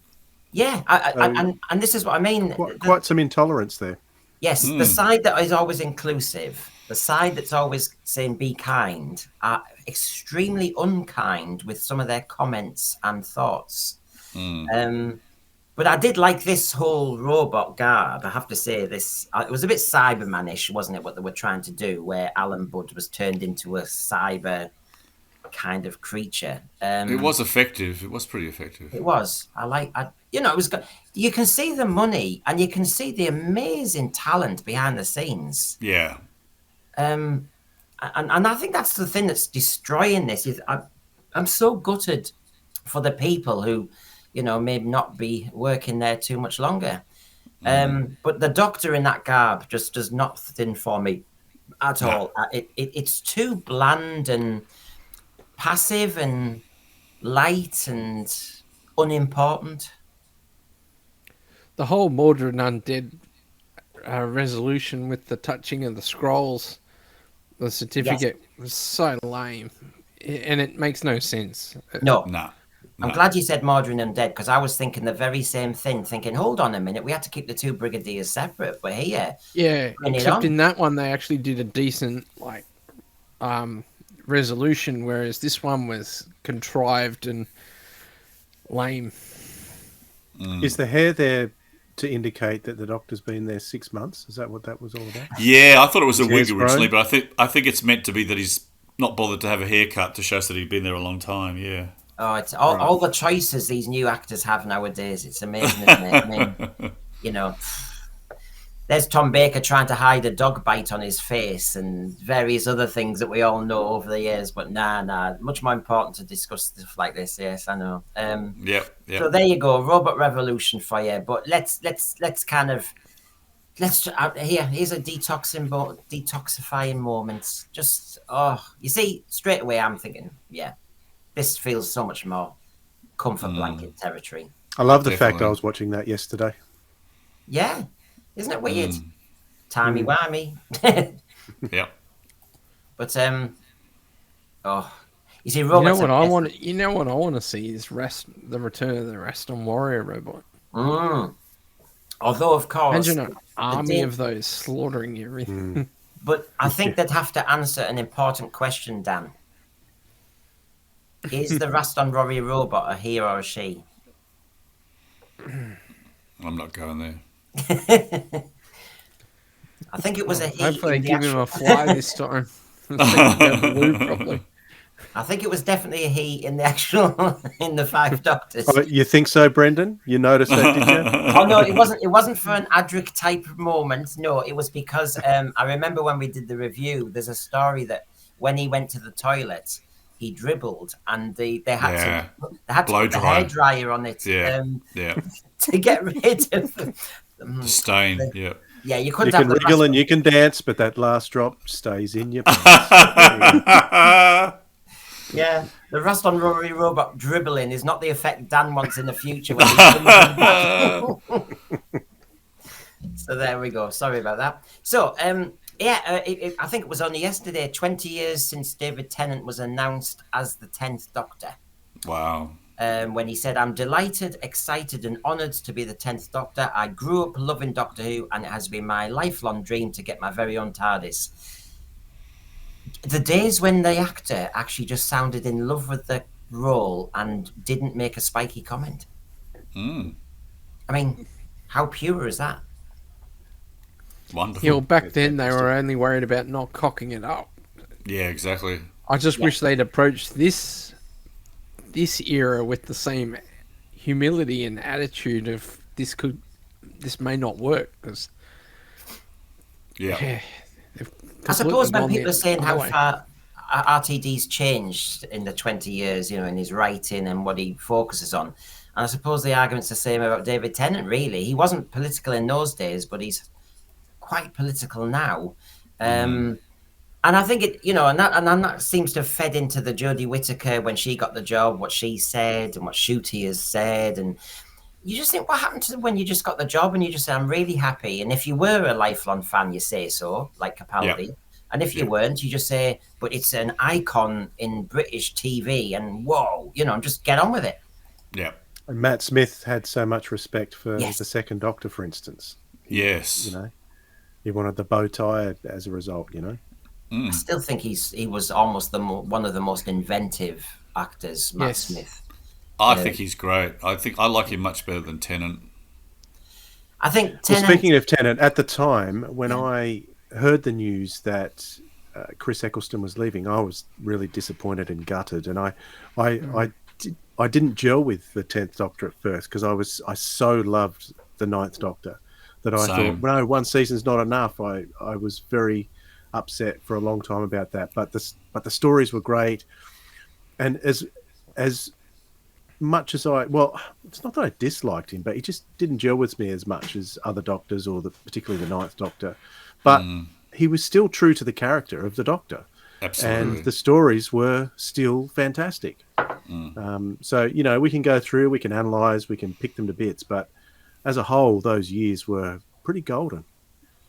Yeah, and this is what I mean. Quite some intolerance there. Yes, the side that is always inclusive, the side that's always saying be kind, are extremely unkind with some of their comments and thoughts. But I did like this whole robot guard. I have to say this. It was a bit cybermanish, wasn't it, what they were trying to do, where Alan Budd was turned into a cyber kind of creature. It was effective. It was pretty effective. It was. It was good. You can see the money and you can see the amazing talent behind the scenes. Yeah. And I think that's the thing that's destroying this. I'm so gutted for the people who, may not be working there too much longer. But the Doctor in that garb just does nothing for me at all. It's too bland and passive and light and unimportant. The whole Mordred Undead resolution with the touching of the scrolls, the certificate, was so lame. And it makes no sense. No. No. I'm glad you said Mordred Undead, because I was thinking the very same thing, thinking, hold on a minute, we had to keep the two brigadiers separate, but here... Yeah, except in that one, they actually did a decent, resolution, whereas this one was contrived and lame. Is the hair there to indicate that the Doctor's been there 6 months? Is that what that was all about? Yeah, I thought it was a wig originally, but I think it's meant to be that he's not bothered to have a haircut to show us that he'd been there a long time. Yeah. Oh, it's all the choices these new actors have nowadays. It's amazing, isn't it? I mean, you know, there's Tom Baker trying to hide a dog bite on his face and various other things that we all know over the years. But nah, much more important to discuss stuff like this. Yes, I know. Yep. So there you go, Robot Revolution for you. But let's kind of here's a detoxifying moment. Just you see, straight away I'm thinking, yeah, this feels so much more comfort blanket territory. I love the fact I was watching that yesterday. Yeah, isn't it weird? Timey-wimey. Yep. But you see, You robots. know what I want? You know what I want to see is the return of the Reston Warrior robot. Although, of course, Imagine an army of those slaughtering everything. But I think they'd have to answer an important question, Dan. Is the Raston Warrior robot a he or a she? I'm not going there. I think it was a he. Hopefully, they give him a fly this time. Probably. I think it was definitely a he in the actual in the Five Doctors. Oh, you think so, Brendan? You noticed that, did you? Oh no, it wasn't. It wasn't for an Adric type moment. No, it was because I remember when we did the review. There's a story that when he went to the toilet, he dribbled, and they had to put the hairdryer on it. To get rid of the stain. Yeah, you couldn't. You can wriggle and you can dance, but that last drop stays in your pants. Yeah, the Raston Warrior robot dribbling is not the effect Dan wants in the future. So there we go. Sorry about that. So, I think it was only yesterday, 20 years since David Tennant was announced as the 10th Doctor. Wow. When he said, "I'm delighted, excited and honoured to be the 10th Doctor. I grew up loving Doctor Who and it has been my lifelong dream to get my very own Tardis." The days when the actor actually just sounded in love with the role and didn't make a spiky comment. I mean, how pure is that? Wonderful. You know, back then they were only worried about not cocking it up. Yeah, exactly. I just wish they'd approached this era with the same humility and attitude of this may not work, because I suppose when people are saying how far Rtd'S changed in the 20 years, you know, in his writing and what he focuses on, and I suppose the argument's the same about David Tennant, really. He wasn't political in those days, but he's quite political now. And I think it, you know, and that seems to have fed into the Jodie Whittaker when she got the job, what she said and what Ncuti has said. And you just think, what happened to when you just got the job and you just say, I'm really happy. And if you were a lifelong fan, you say so, like Capaldi. Yeah. And if you weren't, you just say, but it's an icon in British TV and whoa, you know, just get on with it. Yeah. And Matt Smith had so much respect for the second Doctor, for instance. You know, he wanted the bow tie as a result, you know. I still think he was almost one of the most inventive actors, Matt Smith. I think he's great. I like him much better than Tennant. I think Tennant... Well, speaking of Tennant, at the time when I heard the news that Chris Eccleston was leaving, I was really disappointed and gutted, and I didn't gel with the 10th Doctor at first because I so loved the 9th Doctor that I thought, no, one season's not enough. I was very upset for a long time about that, but the stories were great, and as much as it's not that I disliked him, but he just didn't gel with me as much as other Doctors, or particularly the 9th Doctor. But he was still true to the character of the Doctor. Absolutely. And the stories were still fantastic. So, you know, we can go through, we can analyse, we can pick them to bits, but as a whole, those years were pretty golden.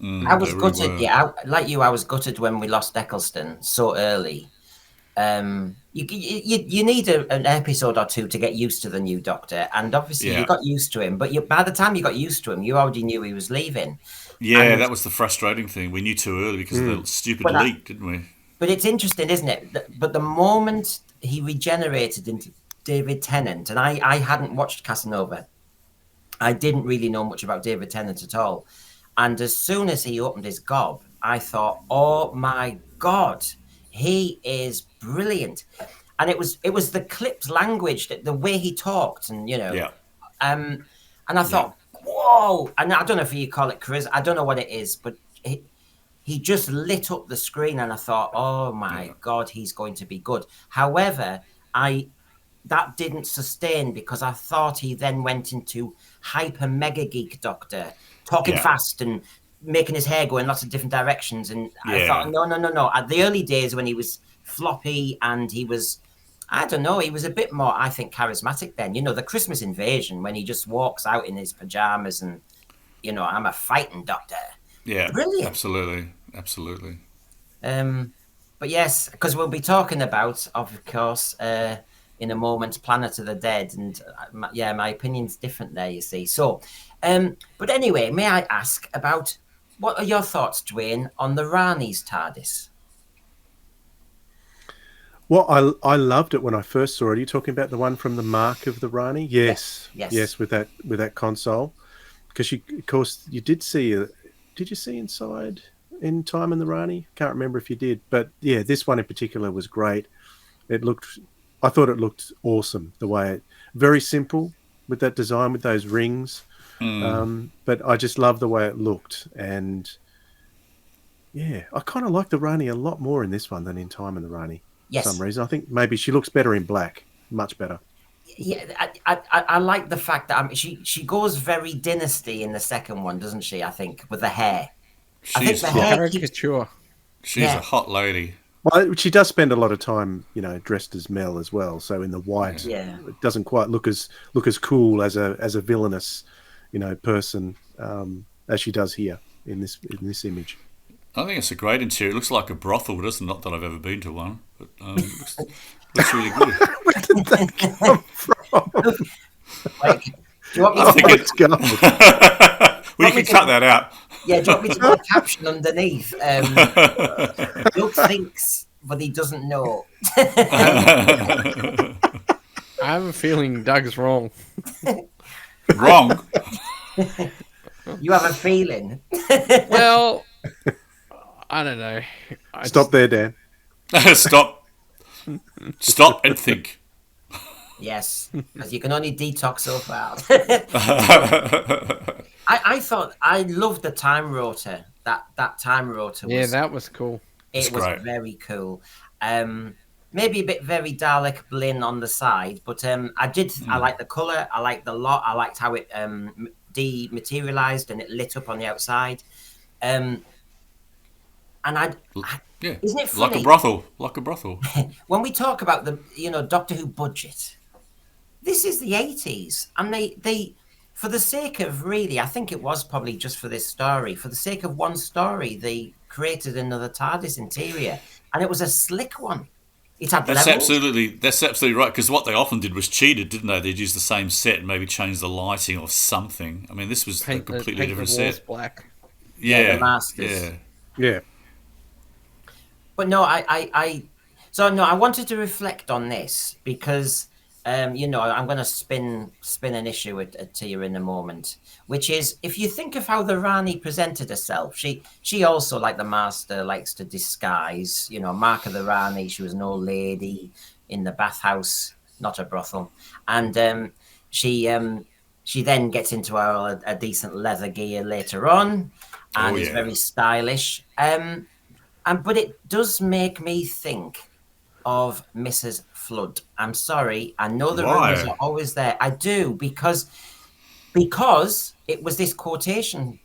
I was gutted, like you, I was gutted when we lost Eccleston so early. You need an episode or two to get used to the new Doctor, and obviously you got used to him, but by the time you got used to him, you already knew he was leaving. Yeah, that was the frustrating thing. We knew too early because of the stupid leak, didn't we? But it's interesting, isn't it? But the moment he regenerated into David Tennant, and I hadn't watched Casanova, I didn't really know much about David Tennant at all. And as soon as he opened his gob, I thought, oh my God, He is brilliant, and it was the clipped language, that the way he talked, and Yeah. and I thought, whoa! And I don't know if you call it charisma. I don't know what it is, but he just lit up the screen, and I thought, oh my God, he's going to be good. However, that didn't sustain, because I thought he then went into hyper mega geek doctor, talking fast and making his hair go in lots of different directions. And I thought, no. At the early days when he was floppy and he was, I don't know, he was a bit more, I think, charismatic then. The Christmas Invasion, when he just walks out in his pajamas and, I'm a fighting doctor. Yeah. Brilliant. Absolutely. But yes, because we'll be talking about, of course, in a moment, Planet of the Dead, and my opinion's different there, you see. So, but anyway, may I ask about, what are your thoughts, Dwayne, on the Rani's Tardis? Well, I loved it when I first saw it. Are you talking about the one from the Mark of the Rani? Yes, with that console, because of course, you did see. Did you see inside in Time in the Rani? Can't remember if you did, but yeah, this one in particular was great. I thought it looked awesome. The way very simple with that design with those rings, but I just love the way it looked, and yeah, I kind of like the Rani a lot more in this one than in Time in the Rani. Yes. For some reason, I think maybe she looks better in black, much better. Yeah, I like the fact that she goes very Dynasty in the second one, doesn't she? I think with the hair. She's caricature. She's a hot lady. Well, she does spend a lot of time, dressed as Mel as well. So in the white, it doesn't quite look as cool as a villainous, person as she does here in this image. I think it's a great interior. It looks like a brothel, doesn't it? Not that I've ever been to one, but looks really good. Where did that come from? Like, do you want me to Well, you can cut that out. Yeah, do you want me to put a caption underneath? Doug thinks, but he doesn't know. I have a feeling Doug's wrong. Wrong? You have a feeling? Well, I don't know. Stop there, Dan. Stop and think. Yes, because you can only detox so far. I thought, I loved the time rotor. That time rotor was... Yeah, that was cool. It was great. very cool. Maybe a bit very Dalek Blinn on the side, but I like the colour, I liked the lot, I liked how it dematerialised and it lit up on the outside. And isn't it funny? Like a brothel. When we talk about the Doctor Who budget, this is the 80s, and they for the sake of, really, I think it was probably just for this story, for the sake of one story, they created another TARDIS interior, and it was a slick one. It had that's levels. absolutely right, because what they often did was cheated, didn't they? They'd use the same set and maybe change the lighting or something. I mean, this was a completely different set. Black. Yeah, the Masters. Yeah. But no, I wanted to reflect on this because, I'm going to spin an issue to you in a moment, which is, if you think of how the Rani presented herself, she also, like the Master, likes to disguise. Mark of the Rani, she was an old lady in the bathhouse, not a brothel, and she then gets into a decent leather gear later on, and is very stylish. But it does make me think of Mrs. Flood. I'm sorry. I know the rumours are always there. I do, because it was this quotation.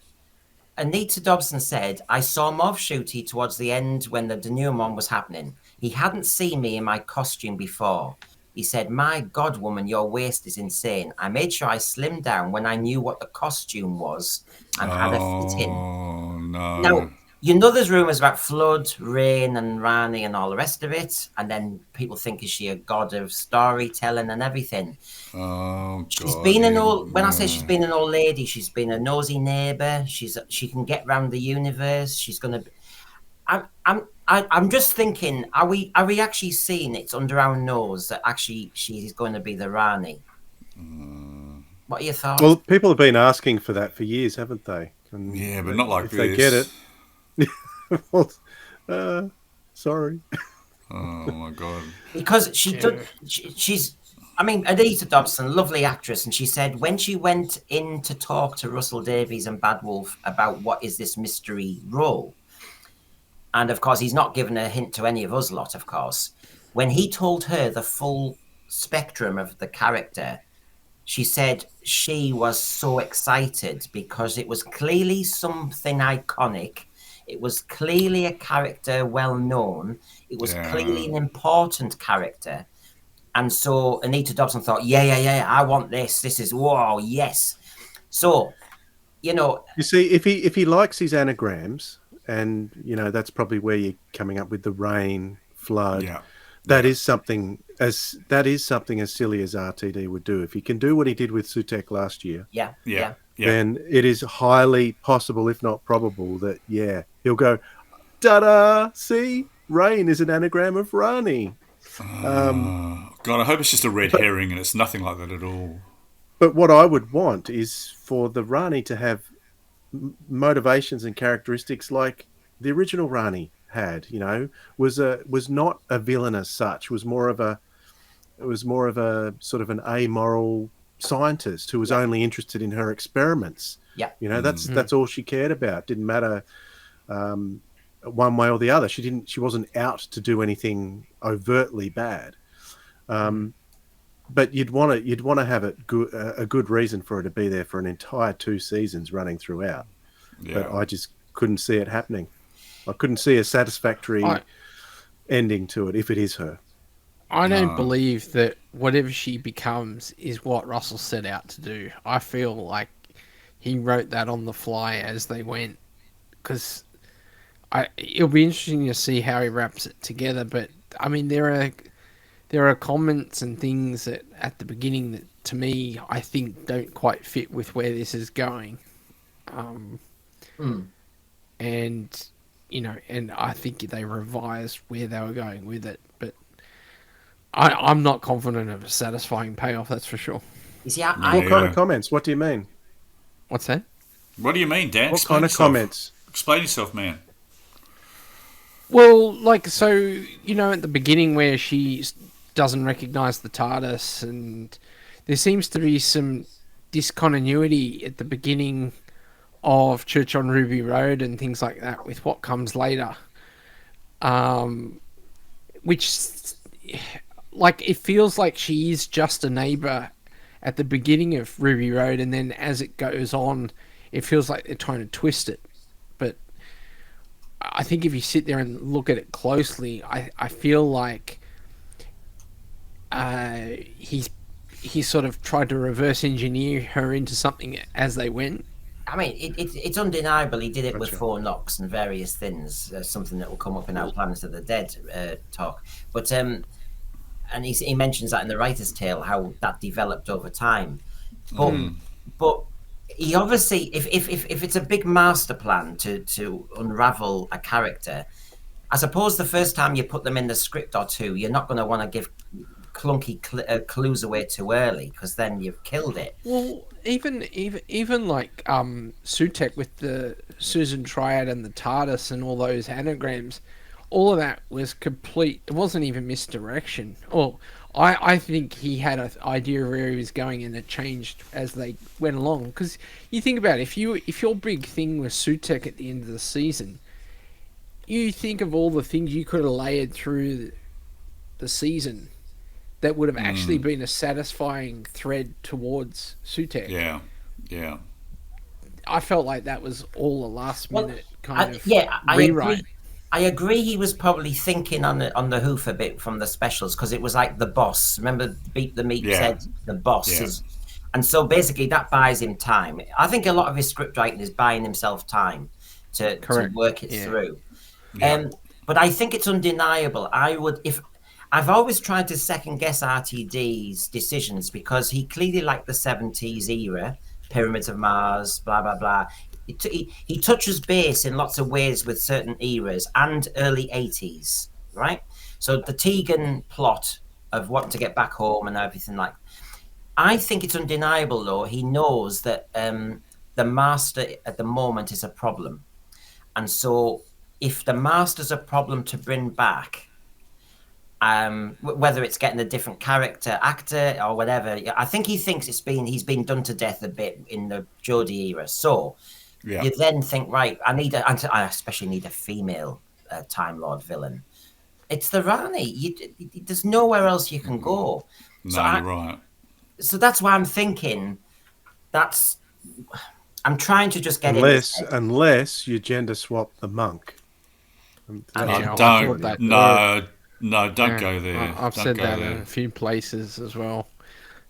Anita Dobson said, I saw Mauve Ncuti towards the end when the denouement was happening. He hadn't seen me in my costume before. He said, my God, woman, your waist is insane. I made sure I slimmed down when I knew what the costume was and had a fit in. Oh, no. Now, there's rumours about Flood, Rain, and Rani and all the rest of it. And then people think, is she a god of storytelling and everything? Oh, God. She's been when I say she's been an old lady, she's been a nosy neighbour. She can get round the universe. She's going to... I'm just thinking, are we actually seeing it under our nose that actually she's going to be the Rani? What are your thoughts? Well, people have been asking for that for years, haven't they? And yeah, but not like if this. they get it. Well, sorry. Oh my god. Because she's, I mean, Anita Dobson, lovely actress, and she said when she went in to talk to Russell Davies and Bad Wolf about what is this mystery role, and of course he's not given a hint to any of us lot, of course, when he told her the full spectrum of the character, she said she was so excited because it was clearly something iconic. It was clearly a character well known. It was clearly an important character. And so Anita Dobson thought, yeah, I want this. This is, whoa, yes. So, you know. You see, if he likes his anagrams, and, you know, that's probably where you're coming up with the rain, flood. Yeah. That is something as silly as RTD would do. If he can do what he did with Sutek last year, Yeah. then it is highly possible, if not probable, that he'll go, ta-da! See, rain is an anagram of Rani. God, I hope it's just a red herring and it's nothing like that at all. But what I would want is for the Rani to have motivations and characteristics like the original Rani had. You know, was not a villain as such. Was more of a sort of an amoral scientist who was only interested in her experiments. Yeah, you know, that's all she cared about. Didn't matter one way or the other. She wasn't out to do anything overtly bad. But you'd want to have a good reason for her to be there for an entire 2 seasons running throughout. Yeah. But I just couldn't see it happening. I couldn't see a satisfactory ending to it if it is her. I don't believe that whatever she becomes is what Russell set out to do. I feel like he wrote that on the fly as they went, because it'll be interesting to see how he wraps it together. But I mean, there are comments and things that at the beginning that to me I think don't quite fit with where this is going, and you know, and I think they revised where they were going with it, but I'm not confident of a satisfying payoff, that's for sure. You see, What kind of comments? What do you mean? What's that? What do you mean, Dan? What kind of comments? Explain yourself, man. Well, like, so, you know, at the beginning where she doesn't recognise the Tardis, and there seems to be some discontinuity at the beginning of Church on Ruby Road and things like that with what comes later. Which, like, it feels like she is just a neighbour at the beginning of Ruby Road, and then as it goes on, it feels like they're trying to twist it. But I think if you sit there and look at it closely, I feel like he's sort of tried to reverse engineer her into something as they went. I mean, it's undeniable he did it with 4 knocks and various things, something that will come up in our Planet of the Dead talk. But and he mentions that in the writer's tale, how that developed over time. But he obviously, if it's a big master plan to unravel a character, I suppose the first time you put them in the script or 2, you're not going to want to give clunky clues away too early, because then you've killed it. Well, even like Sutek with the Susan Triad and the Tardis and all those anagrams, all of that was complete. It wasn't even misdirection. Or I think he had an idea of where he was going, and it changed as they went along. Because you think about it, if your big thing was Sutek at the end of the season, you think of all the things you could have layered through the season that would have actually been a satisfying thread towards Sutek. Yeah. I felt like that was all a last minute kind of rewrite. I agree. He was probably thinking on the hoof a bit from the specials, because it was like the boss. Remember, Beat the Meat said the boss is, and so basically that buys him time. I think a lot of his script writing is buying himself time to work it through. But I think it's undeniable. I've always tried to second guess RTD's decisions, because he clearly liked the 70s era, Pyramids of Mars, blah, blah, blah. He touches base in lots of ways with certain eras and early 80s, right? So the Tegan plot of wanting to get back home and everything like that. I think it's undeniable, though, he knows that the Master at the moment is a problem. And so if the Master's a problem to bring back, Whether it's getting a different actor or whatever. I think he thinks he's been done to death a bit in the Jodie era. So Yeah. you then think, right, I especially need a female Time Lord villain. It's the Rani. There's nowhere else you can go. No, you're right. So that's why I'm thinking I'm trying to just get unless you gender swap the monk. Don't go there. I've said that in a few places as well.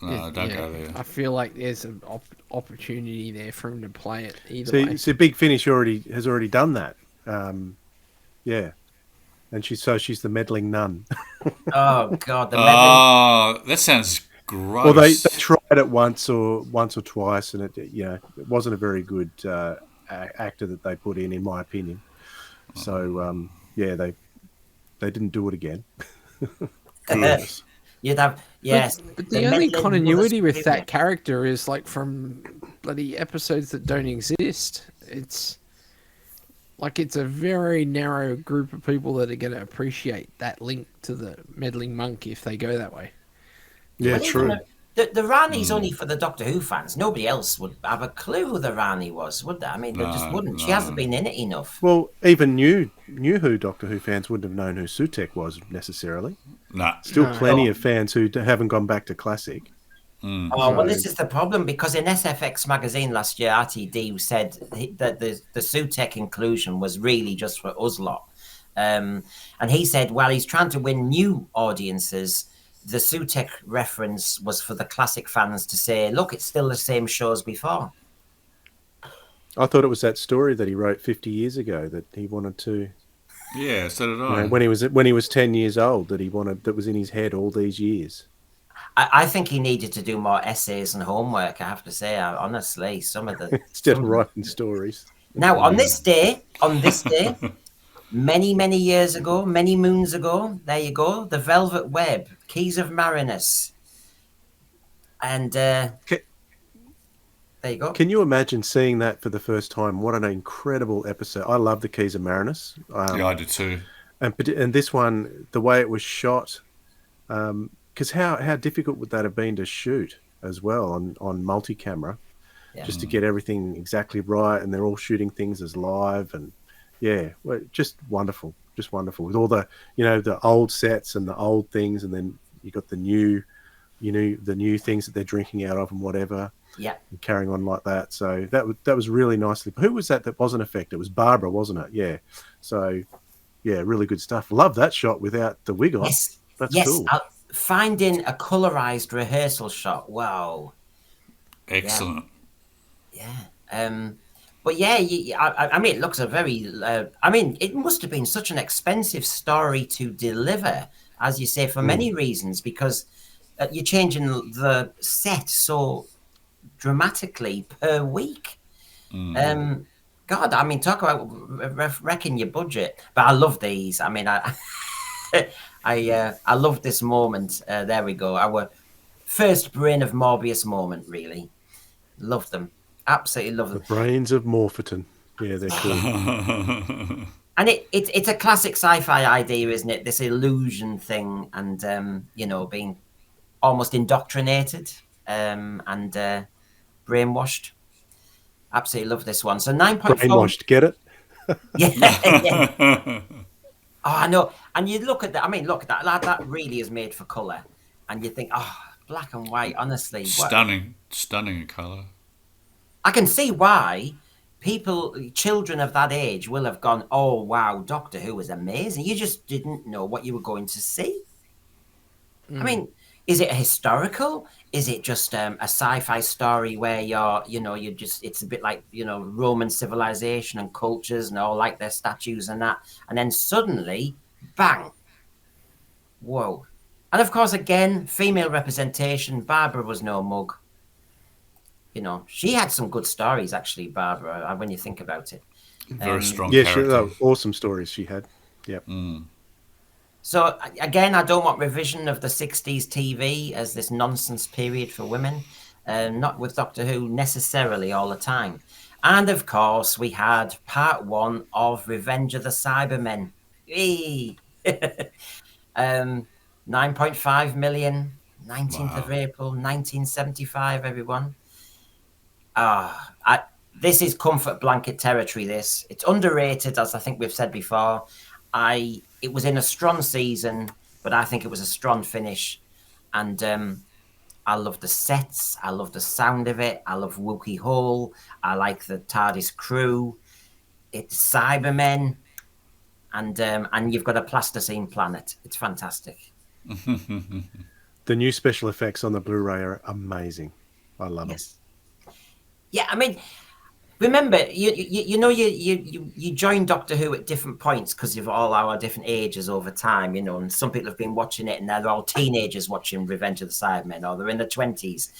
No, don't go there. I feel like there's an opportunity there for him to play it either way. So Big Finish has already done that. Yeah. And she's the meddling nun. Oh God, the meddling. That sounds gross. Well, they tried it once or twice, and it wasn't a very good actor that they put in my opinion. So they didn't do it again. You'd have But the only continuity with that character is like from bloody episodes that don't exist. It's like it's a very narrow group of people that are going to appreciate that link to the meddling monk if they go that way. Yeah, true. The Rani's only for the Doctor Who fans. Nobody else would have a clue who the Rani was, would they? I mean, they just wouldn't. She hasn't been in it enough. Well, even new Who Doctor Who fans wouldn't have known who Sutekh was necessarily. No. Still plenty of fans who haven't gone back to classic. Well, this is the problem, because in SFX magazine last year, Rtd said that the Sutekh inclusion was really just for us lot. And he said, well, he's trying to win new audiences. The Sutekh reference was for the classic fans to say, look, it's still the same show as before. I thought it was that story that he wrote 50 years ago that he wanted to. Yeah, so did I. When he was 10 years old, that was in his head all these years. I think he needed to do more essays and homework, I have to say. Honestly, some of the... Instead of writing stories. Now, on this day, many, many years ago, many moons ago, there you go, the Velvet Web, Keys of Marinus. And there you go. Can you imagine seeing that for the first time? What an incredible episode. I love the Keys of Marinus. Yeah, I did too. And this one, the way it was shot... because how difficult would that have been to shoot as well on multi-camera, just to get everything exactly right, and they're all shooting things as live, and just wonderful with all the the old sets and the old things, and then you got the new things that they're drinking out of and whatever, and carrying on like that. So that was really nicely. Who was that wasn't affected? It was Barbara, wasn't it? Yeah. So really good stuff. Love that shot without the wig on. Yes, that's cool. Finding a colorized rehearsal shot. Wow. Excellent. Yeah. But I mean, it looks a very... I mean, it must have been such an expensive story to deliver, as you say, for many reasons, because you're changing the set so dramatically per week. God, I mean, talk about wrecking your budget. But I love these. I mean, I love this moment. There we go. Our first Brain of Morbius moment, really. Love them. Absolutely love them. The brains of Morpherton. Yeah, they're cool. And it's a classic sci-fi idea, isn't it? This illusion thing, and being almost indoctrinated and brainwashed. Absolutely love this one. So 9.4. Brainwashed, get it? Yeah. Oh, I know. And you look at that. I mean, look at that. That really is made for colour. And you think, black and white, honestly. Stunning in colour. I can see why children of that age will have gone, oh, wow, Doctor Who was amazing. You just didn't know what you were going to see. I mean, is it a historical? Is it just a sci-fi story where it's a bit like, Roman civilization and cultures and all like their statues and that. And then suddenly, bang. Whoa. And of course, again, female representation. Barbara was no mug. She had some good stories, actually, Barbara, when you think about it. Very strong character. Yeah, awesome stories she had. Yep. So, again, I don't want revision of the 60s TV as this nonsense period for women. Not with Doctor Who necessarily all the time. And, of course, we had part 1 of Revenge of the Cybermen. 9.5 million, 19th of Wow. April, 1975, everyone. This is comfort blanket territory, this. It's underrated, as I think we've said before. It was in a strong season, but I think it was a strong finish. And I love the sets. I love the sound of it. I love Wookiee Hall. I like the Tardis crew. It's cybermen. And you've got a plasticine planet. It's fantastic. The new special effects on the Blu-ray are amazing. I love them. Yeah, I mean, remember, you join Doctor Who at different points because of all our different ages over time, and some people have been watching it and they're all teenagers watching Revenge of the Cybermen, or they're in their 20s.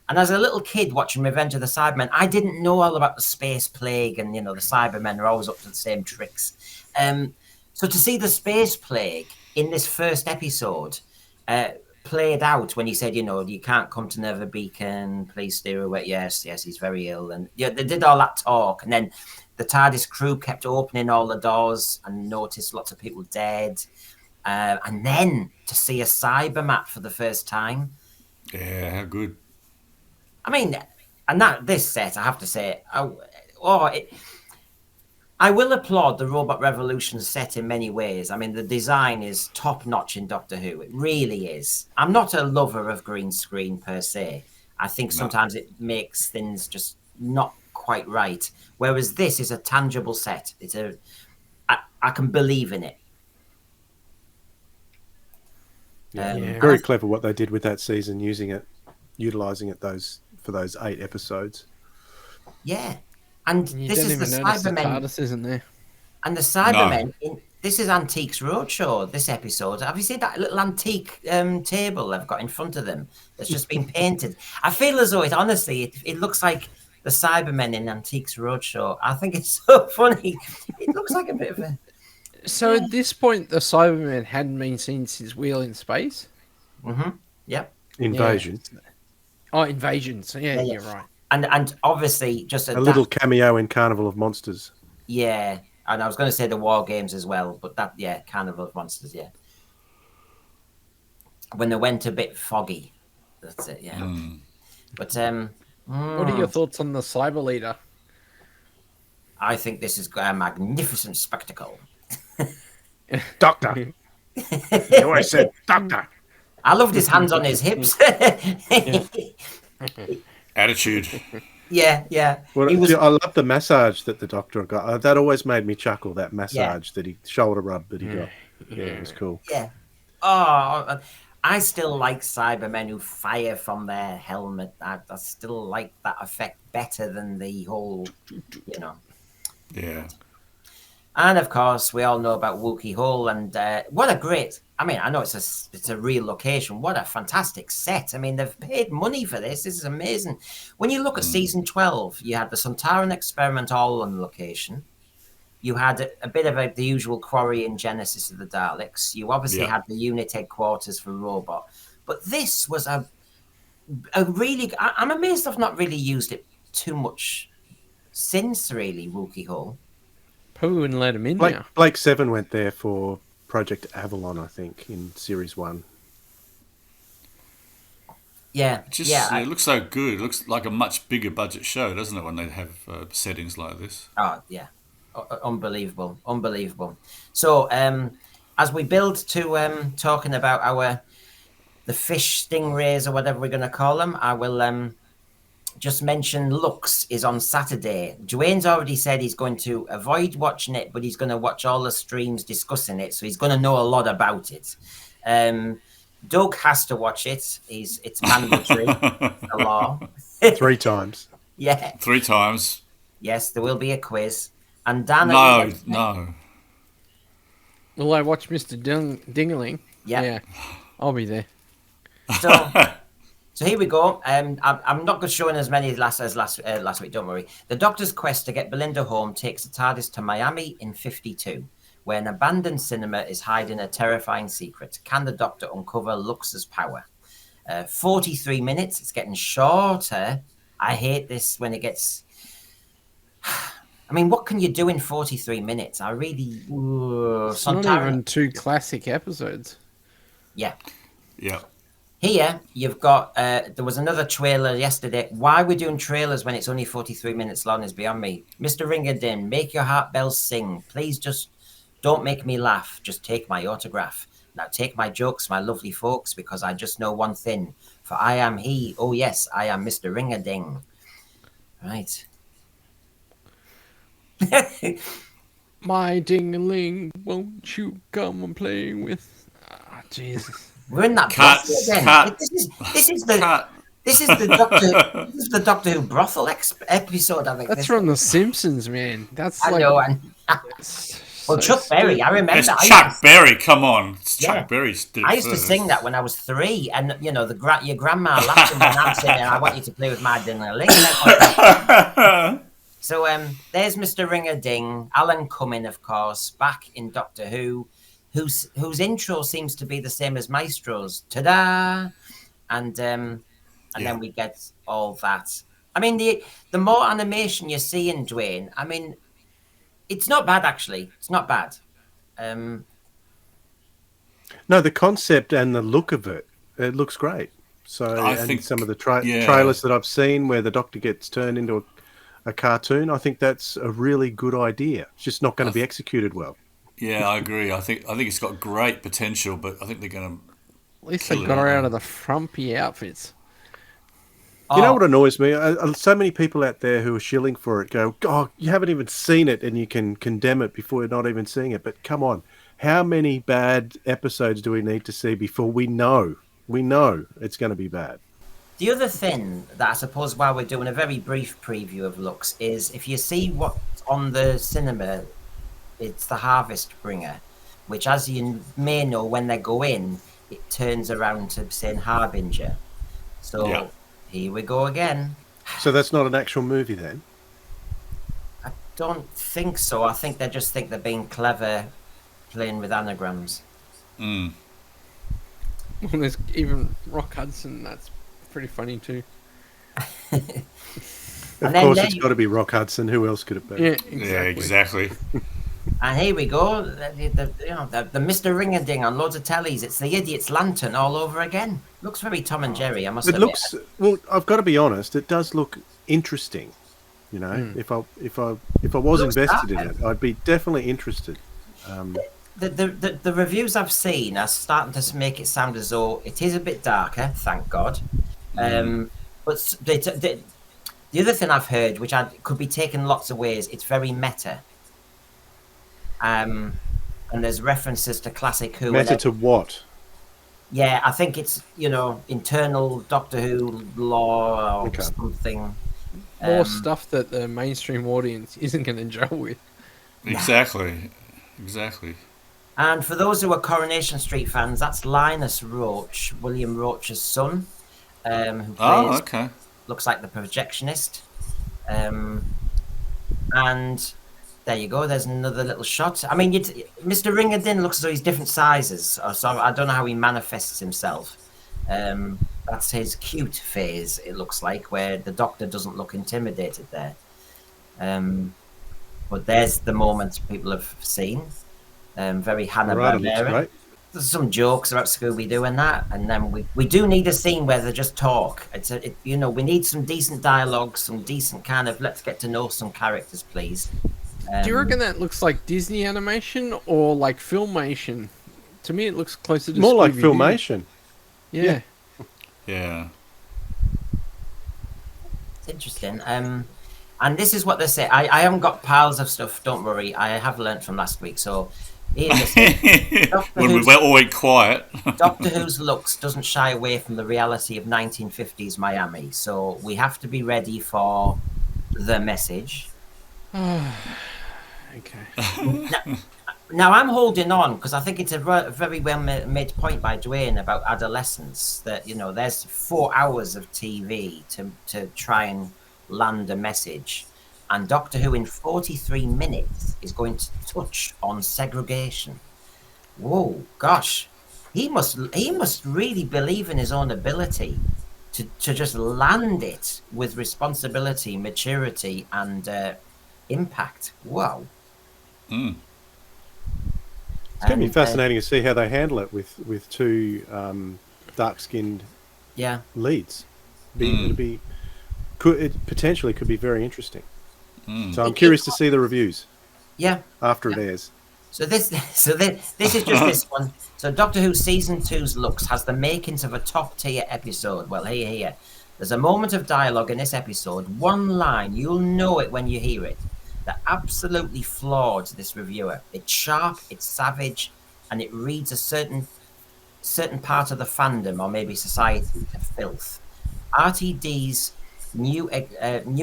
And as a little kid watching Revenge of the Cybermen, I didn't know all about the space plague, and the Cybermen are always up to the same tricks. So to see the space plague in this first episode played out when he said, you can't come to Nether Beacon, please steer away. Yes, he's very ill. And they did all that talk. And then the TARDIS crew kept opening all the doors and noticed lots of people dead. And then to see a cyber map for the first time. Yeah, how good. I mean, and this set, I have to say, I will applaud the Robot Revolution set in many ways. I mean, the design is top-notch in Doctor Who. It really is. I'm not a lover of green screen per se. I think sometimes it makes things just not quite right. Whereas this is a tangible set. I can believe in it. Very clever what they did with that season, utilising it for those 8 episodes. Yeah. And You this don't is the even notice the Cybermen. TARDIS isn't there. And the Cybermen, this is Antiques Roadshow, this episode. Have you seen that little antique table they've got in front of them that's just been painted? I feel as though it looks like the Cybermen in Antiques Roadshow. I think it's so funny. It looks like a bit of a... So at this point, the Cybermen hadn't been seen since Wheel in Space? Mm-hmm. Yep. Invasion. Yeah. Oh, Invasions. Yeah, you're right. And obviously just a little cameo in Carnival of Monsters. Yeah, and I was going to say the War Games as well, but Carnival of Monsters, yeah. When they went a bit foggy, that's it, yeah. But what are your thoughts on the Cyber Leader? I think this is a magnificent spectacle. Doctor. You always said Doctor. I loved his hands on his hips. Attitude. Yeah. Well, I love the massage that the Doctor got. That always made me chuckle, that massage, shoulder rub that he got. Yeah, it was cool. Yeah. Oh, I still like Cybermen who fire from their helmet. I still like that effect better than the whole, Yeah. And of course, we all know about Wookiee Hall, and what a great... I mean, I know it's a real location. What a fantastic set. I mean, they've paid money for this. This is amazing. When you look at season 12, you had the Sontaran experiment all on location. You had a bit of the usual quarry in Genesis of the Daleks. You obviously had the unit headquarters for Robot. But this was a really... I'm amazed I've not really used it too much since, really, Wookiee Hall. Probably wouldn't let him in now. Blake Seven went there for Project Avalon, I think, in Series 1. Yeah. It looks so good. It looks like a much bigger budget show, doesn't it, when they have settings like this? Oh, yeah. Unbelievable. So, as we build to talking about the fish stingrays or whatever we're going to call them, I will just mention Lux is on Saturday. Dwayne's already said he's going to avoid watching it, but he's going to watch all the streams discussing it, so he's going to know a lot about it. Doug has to watch it. It's mandatory. It's the law. 3 times. Yeah. 3 times. Yes, there will be a quiz. And Dan... No. Will I watch Mr. Dingaling? Yeah. I'll be there. So here we go. I'm not going to show in as many as last week, don't worry. The Doctor's quest to get Belinda home takes the TARDIS to Miami in 52, where an abandoned cinema is hiding a terrifying secret. Can the Doctor uncover Lux's power? 43 minutes. It's getting shorter. I hate this when it gets... I mean, what can you do in 43 minutes? I really... It's not even 2 classic episodes. Yeah. Yeah. Here, you've got, there was another trailer yesterday. Why we're doing trailers when it's only 43 minutes long is beyond me. Mr. Ringerdin, make your heart bells sing. Please just don't make me laugh. Just take my autograph. Now take my jokes, my lovely folks, because I just know one thing. For I am he. Oh, yes, I am Mr. Ringerding. Right. My ding-a-ling, won't you come and play with? Ah, Jesus. We're in that Cut, brothel again. cut, This is the cut. this is the Doctor Who brothel episode. I think That's from The Simpsons, man. That's I like. know. And well, Chuck Berry, I remember. It's Chuck Berry. Come on, it's Yeah. Chuck Berry. Did it I used to first. sing that when I was 3, and you know your grandma laughing when I'm singing. I want you to play with my ding-a-ling. So there's Mr. Ring-a-Ding, Alan Cumming, of course, back in Doctor Who, whose intro seems to be the same as Maestro's. Ta-da! And then we get all that. I mean, the more animation you're seeing, Dwayne, I mean, it's not bad, actually. It's not bad. No, the concept and the look of it looks great. So I think some of the trailers that I've seen where the Doctor gets turned into a cartoon, I think that's a really good idea. It's just not going to be executed well. Yeah, I agree. I think it's got great potential, but I think they're going to. At least they got her out of the frumpy outfits. You know what annoys me? So many people out there who are shilling for it go, "Oh, you haven't even seen it, and you can condemn it before you're not even seeing it." But come on, how many bad episodes do we need to see before we know it's going to be bad? The other thing that I suppose while we're doing a very brief preview of looks is if you see what's on the cinema, it's the Harvest Bringer, which, as you may know, when they go in, it turns around to saying Harbinger. So here we go again. So that's not an actual movie then? I don't think so. I think they just think they're being clever playing with anagrams. Well, there's even Rock Hudson, that's pretty funny too. Of course, it's got to be Rock Hudson. Who else could it be? Yeah, exactly. And here we go. The Mr. Ring-a-Ding on loads of tellies. It's the Idiot's Lantern all over again. Looks very Tom and Jerry, I must admit. It looks, well, I've got to be honest, it does look interesting. You know, if I was invested in it, I'd be definitely interested. The reviews I've seen are starting to make it sound as though it is a bit darker, thank God. But the other thing I've heard, which could be taken lots of ways, it's very meta. And there's references to classic Who. Meta to what? Yeah, I think it's, internal Doctor Who lore or something. More stuff that the mainstream audience isn't going to gel with. Exactly. And for those who are Coronation Street fans, that's Linus Roach, William Roach's son, who plays, looks like the projectionist. And there you go, there's another little shot. I mean, Mr. Ring-a-Ding looks as though he's different sizes, so I don't know how he manifests himself. That's his cute phase, it looks like, where the Doctor doesn't look intimidated there. But there's the moment people have seen. Very Hanna-Barbera. There's some jokes about Scooby-Doo and that, and then we do need a scene where they just talk. We need some decent dialogue, some decent kind of let's get to know some characters, please. Do you reckon that looks like Disney animation or like Filmation? To me, it looks closer to more like Scooby-Doo. Filmation. Yeah. It's interesting. And this is what they say. I haven't got piles of stuff. Don't worry. I have learnt from last week. So when we all went quiet. Doctor Who's looks doesn't shy away from the reality of 1950s Miami. So we have to be ready for the message. Okay. Now I'm holding on because I think it's a very well made point by Dwayne about adolescence that there's 4 hours of TV to try and land a message, and Doctor Who in 43 minutes is going to touch on segregation. Whoa, gosh, he must really believe in his own ability to just land it with responsibility, maturity, and impact. Wow. It's going to be And, fascinating to see how they handle it with two dark-skinned yeah. leads. It potentially could be very interesting. So I'm It- curious it- to see the reviews Yeah. after it airs. So this is just this one. So Doctor Who season 2's looks has the makings of a top tier episode. Well, here. There's a moment of dialogue in this episode. One line, you'll know it when you hear it. That absolutely floored this reviewer. It's sharp, it's savage, and it reads a certain part of the fandom or maybe society to filth. Rtd's knew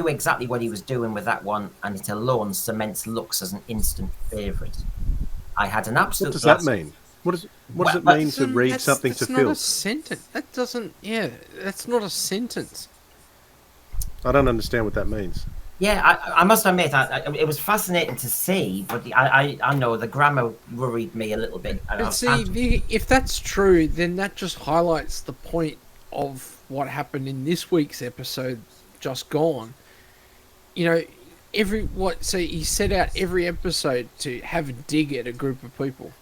exactly what he was doing with that one, and it alone cements looks as an instant favourite. I had an absolute. What does that mean? What does it mean to read something to That's not a filth? sentence. That doesn't. Yeah, that's not a sentence. I don't understand what that means. Yeah, I must admit, it was fascinating to see, but I know the grammar worried me a little bit. But see, if that's true, then that just highlights the point of what happened in this week's episode, just gone. You know, so he set out every episode to have a dig at a group of people.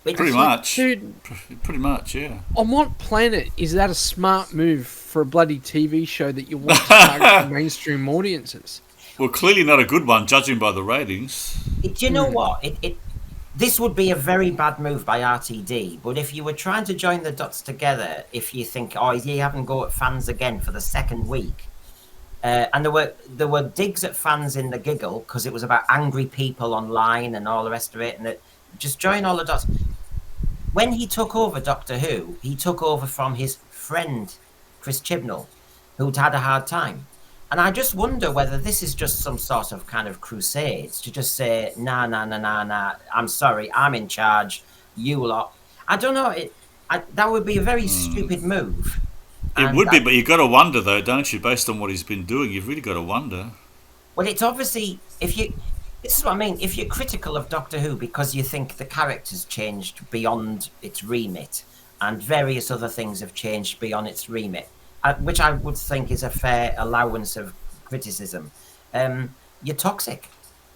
Pretty much. Dude, Pretty much, yeah. on what planet is that a smart move for a bloody TV show that you want to target the mainstream audiences? Well, clearly not a good one, judging by the ratings. Do you know what? This would be a very bad move by RTD, but if you were trying to join the dots together, if you think, oh, is he having go at fans again for the second week? And there were digs at fans in the giggle because it was about angry people online and all the rest of it, and just join all the dots. When he took over Doctor Who, he took over from his friend Chris Chibnall, who'd had a hard time. And I just wonder whether this is just some sort of kind of crusades to just say, nah, I'm sorry, I'm in charge, you lot. I don't know, that would be a very stupid move. It would be, but you've got to wonder, though, don't you? Based on what he's been doing, you've really got to wonder. Well, it's obviously, this is what I mean, if you're critical of Doctor Who because you think the character's changed beyond its remit and various other things have changed beyond its remit, which I would think is a fair allowance of criticism, you're toxic.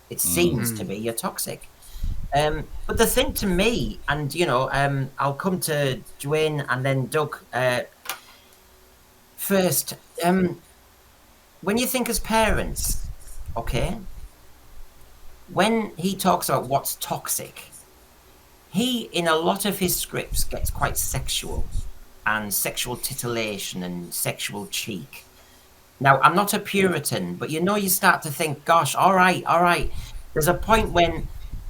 It seems to be, you're toxic. But the thing to me, and, I'll come to Dwayne and then Doug first. When you think as parents, okay, when he talks about what's toxic, he, in a lot of his scripts, gets quite sexual and sexual titillation and sexual cheek. Now, I'm not a Puritan, but you start to think, gosh, all right. There's a point when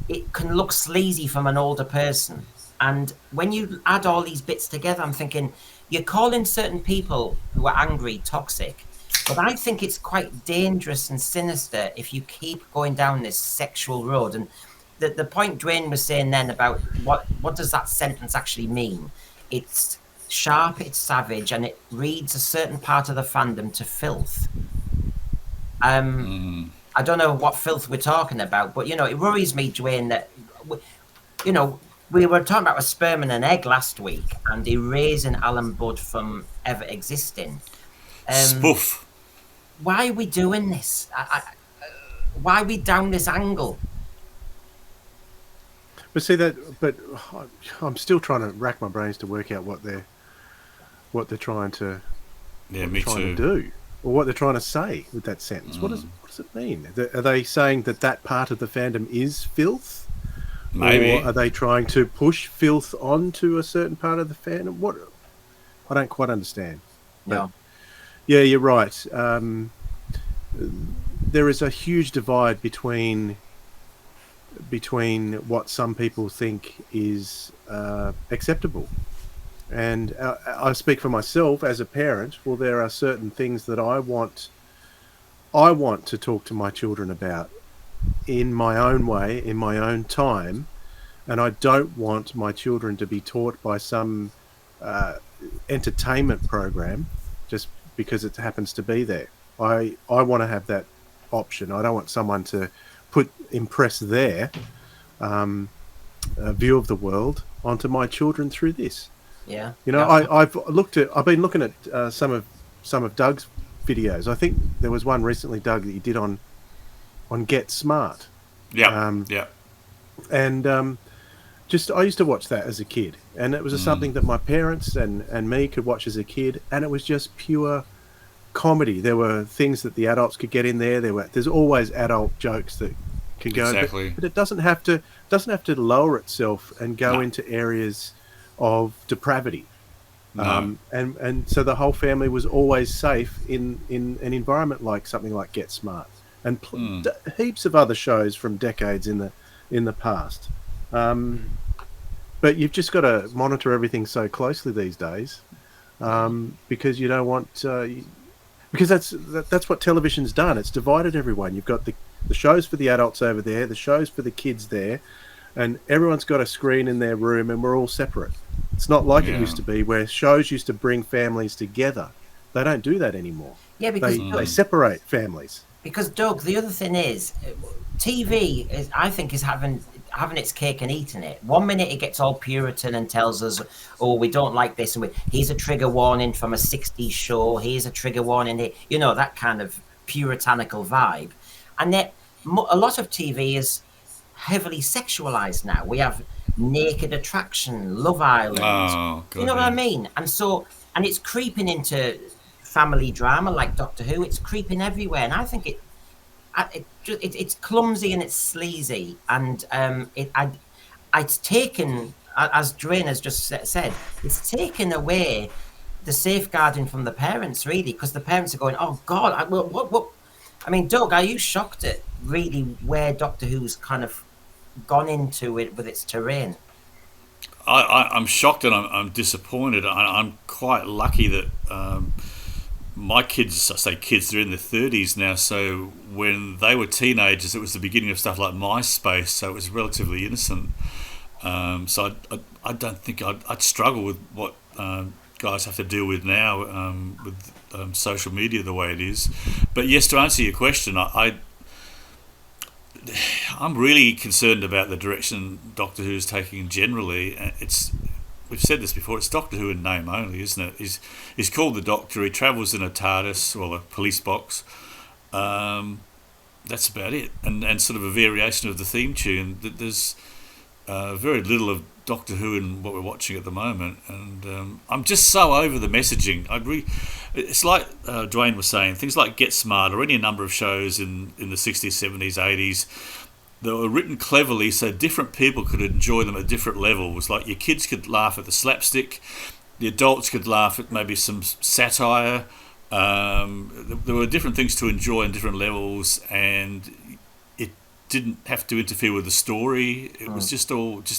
it can look sleazy from an older person. And when you add all these bits together, I'm thinking, you're calling certain people who are angry toxic. But I think it's quite dangerous and sinister if you keep going down this sexual road. And the point Dwayne was saying then about what does that sentence actually mean? It's sharp, it's savage, and it reads a certain part of the fandom to filth. I don't know what filth we're talking about, but, it worries me, Dwayne, that, we were talking about a sperm and an egg last week and erasing Alan Budd from ever existing. Spoof. Why are we doing this? Why are we down this angle? But I'm still trying to rack my brains to work out what they're trying to do, or what they're trying to say with that sentence. What does it mean? Are they saying that part of the fandom is filth? Maybe. Or are they trying to push filth onto a certain part of the fandom? What? I don't quite understand. No. Yeah, you're right. There is a huge divide between what some people think is acceptable. And I speak for myself as a parent. Well, there are certain things that I want to talk to my children about in my own way, in my own time, and I don't want my children to be taught by some entertainment program just because it happens to be there. I want to have that option. I don't want someone to impress their view of the world onto my children through this. Yeah. I've been looking at some of Doug's videos. I think there was one recently, Doug, that you did on Get Smart. Yeah. And I used to watch that as a kid, and it was something that my parents and me could watch as a kid, and it was just pure comedy. There were things that the adults could get in there. There's always adult jokes that can go, Exactly. but it doesn't have to lower itself and go into areas of depravity. No. And so the whole family was always safe in an environment like something like Get Smart and heaps of other shows from decades in the past. But you've just got to monitor everything so closely these days, because you don't want because that's what television's done. It's divided everyone. You've got the shows for the adults over there, the shows for the kids there, and everyone's got a screen in their room, and we're all separate. It's not like it used to be, where shows used to bring families together. They don't do that anymore. Yeah, because they separate families. Because Doug, the other thing is, TV is having its cake and eating it. 1 minute it gets all Puritan and tells us, "Oh, we don't like this," and here's a trigger warning from a '60s show. Here's a trigger warning. You know, that kind of puritanical vibe. And yet, a lot of TV is heavily sexualized now. We have Naked Attraction, Love Island. Oh, God, you know what I mean? And it's creeping into family drama like Doctor Who. It's creeping everywhere, and I think it's clumsy and it's sleazy, and it's taken, as Dwayne has just said, it's taken away the safeguarding from the parents, really, because the parents are going, "Oh God, what?" I mean, Doug, are you shocked at really where Doctor Who's kind of gone into it with its terrain? I'm shocked and I'm disappointed. I'm quite lucky that my kids, I say kids, they're in their 30s now, so when they were teenagers, it was the beginning of stuff like MySpace, so it was relatively innocent. So I don't think I'd struggle with what guys have to deal with now with social media the way it is. But yes, to answer your question, I'm really concerned about the direction Doctor Who is taking generally. We've said this before, it's Doctor Who in name only, isn't it? He's called the Doctor, he travels in a Tardis, or a police box. That's about it. And sort of a variation of the theme tune. There's very little of Doctor Who in what we're watching at the moment. And I'm just so over the messaging. It's like Dwayne was saying, things like Get Smart or any number of shows in the 60s, 70s, 80s, they were written cleverly so different people could enjoy them at different levels. Like your kids could laugh at the slapstick, the adults could laugh at maybe some satire. There were different things to enjoy in different levels, and it didn't have to interfere with the story. It was just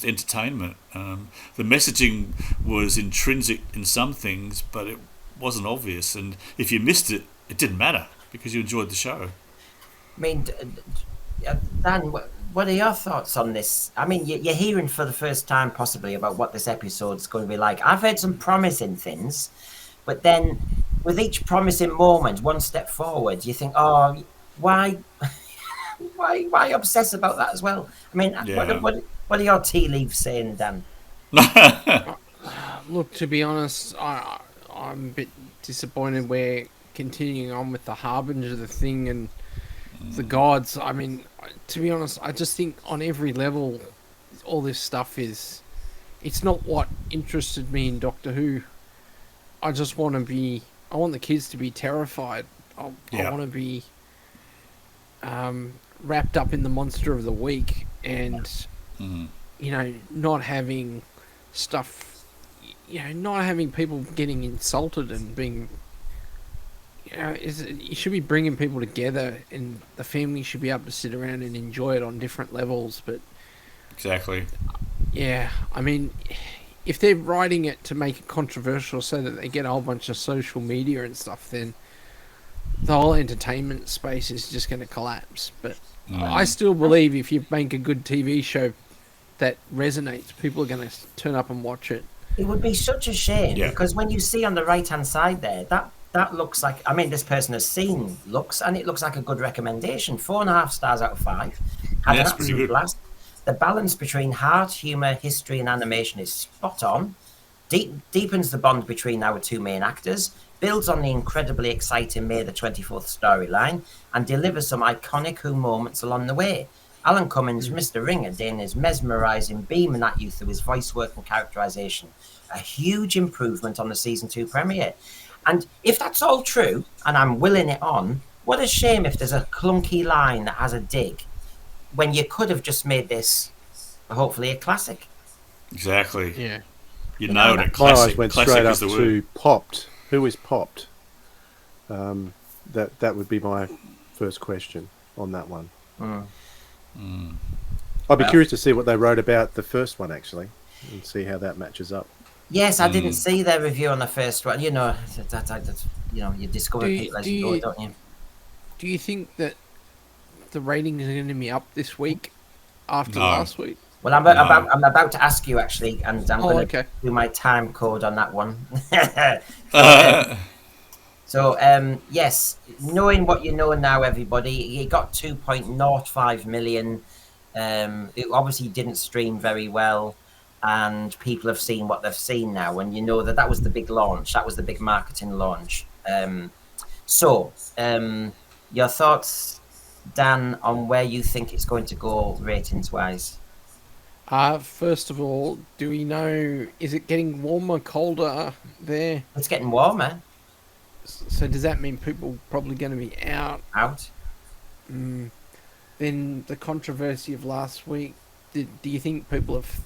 entertainment. The messaging was intrinsic in some things, but it wasn't obvious. And if you missed it, it didn't matter because you enjoyed the show. I mean, Dan, what are your thoughts on this? I mean, you're hearing for the first time possibly about what this episode's going to be like. I've heard some promising things, but then with each promising moment, one step forward, you think, oh, why obsess about that as well? I mean, what are your tea leaves saying, Dan? Look, to be honest, I'm a bit disappointed we're continuing on with the Harbinger of the thing and the gods. I mean, to be honest, I just think on every level, all this stuff it's not what interested me in Doctor Who. I just want want the kids to be terrified. I want to be wrapped up in the monster of the week and, not having stuff, not having people getting insulted and being, you should be bringing people together, and the family should be able to sit around and enjoy it on different levels. But exactly. Yeah, I mean, if they're writing it to make it controversial so that they get a whole bunch of social media and stuff, then the whole entertainment space is just going to collapse. But I still believe if you make a good TV show that resonates, people are going to turn up and watch it. It would be such a shame because when you see on the right-hand side there, that looks like, I mean, this person has seen looks, and it looks like a good recommendation. 4.5 stars out of 5. Had an absolute blast. The balance between heart, humour, history and animation is spot on. Deepens the bond between our two main actors, builds on the incredibly exciting May the 24th storyline, and delivers some iconic Who moments along the way. Alan Cummins, Mr. Ringer, Dane is mesmerising, beaming at you through his voice work and characterisation. A huge improvement on the season 2 premiere. And if that's all true, and I'm willing it on, what a shame if there's a clunky line that has a dig, when you could have just made this, hopefully, a classic. Exactly. Yeah. You nailed it. My eyes Classic. went Classic straight up is the word. to Popped. Who is Popped? That would be my first question on that one. I'd be curious to see what they wrote about the first one, actually, and see how that matches up. Yes, I didn't see their review on the first one. You know, that's you discover people as you go, don't you? Do you think that the ratings are going to be up this week after last week? Well, I'm about to ask you, actually, and I'm going to okay. do my time code on that one. So, yes, knowing what you know now, everybody, he got 2.05 million. It obviously didn't stream very well, and people have seen what they've seen now. And you know that was the big launch. That was the big marketing launch. So, your thoughts, Dan, on where you think it's going to go ratings-wise? First of all, do we know, is it getting warmer, colder there? It's getting warmer. So does that mean people probably going to be out? Then the controversy of last week, do you think people have...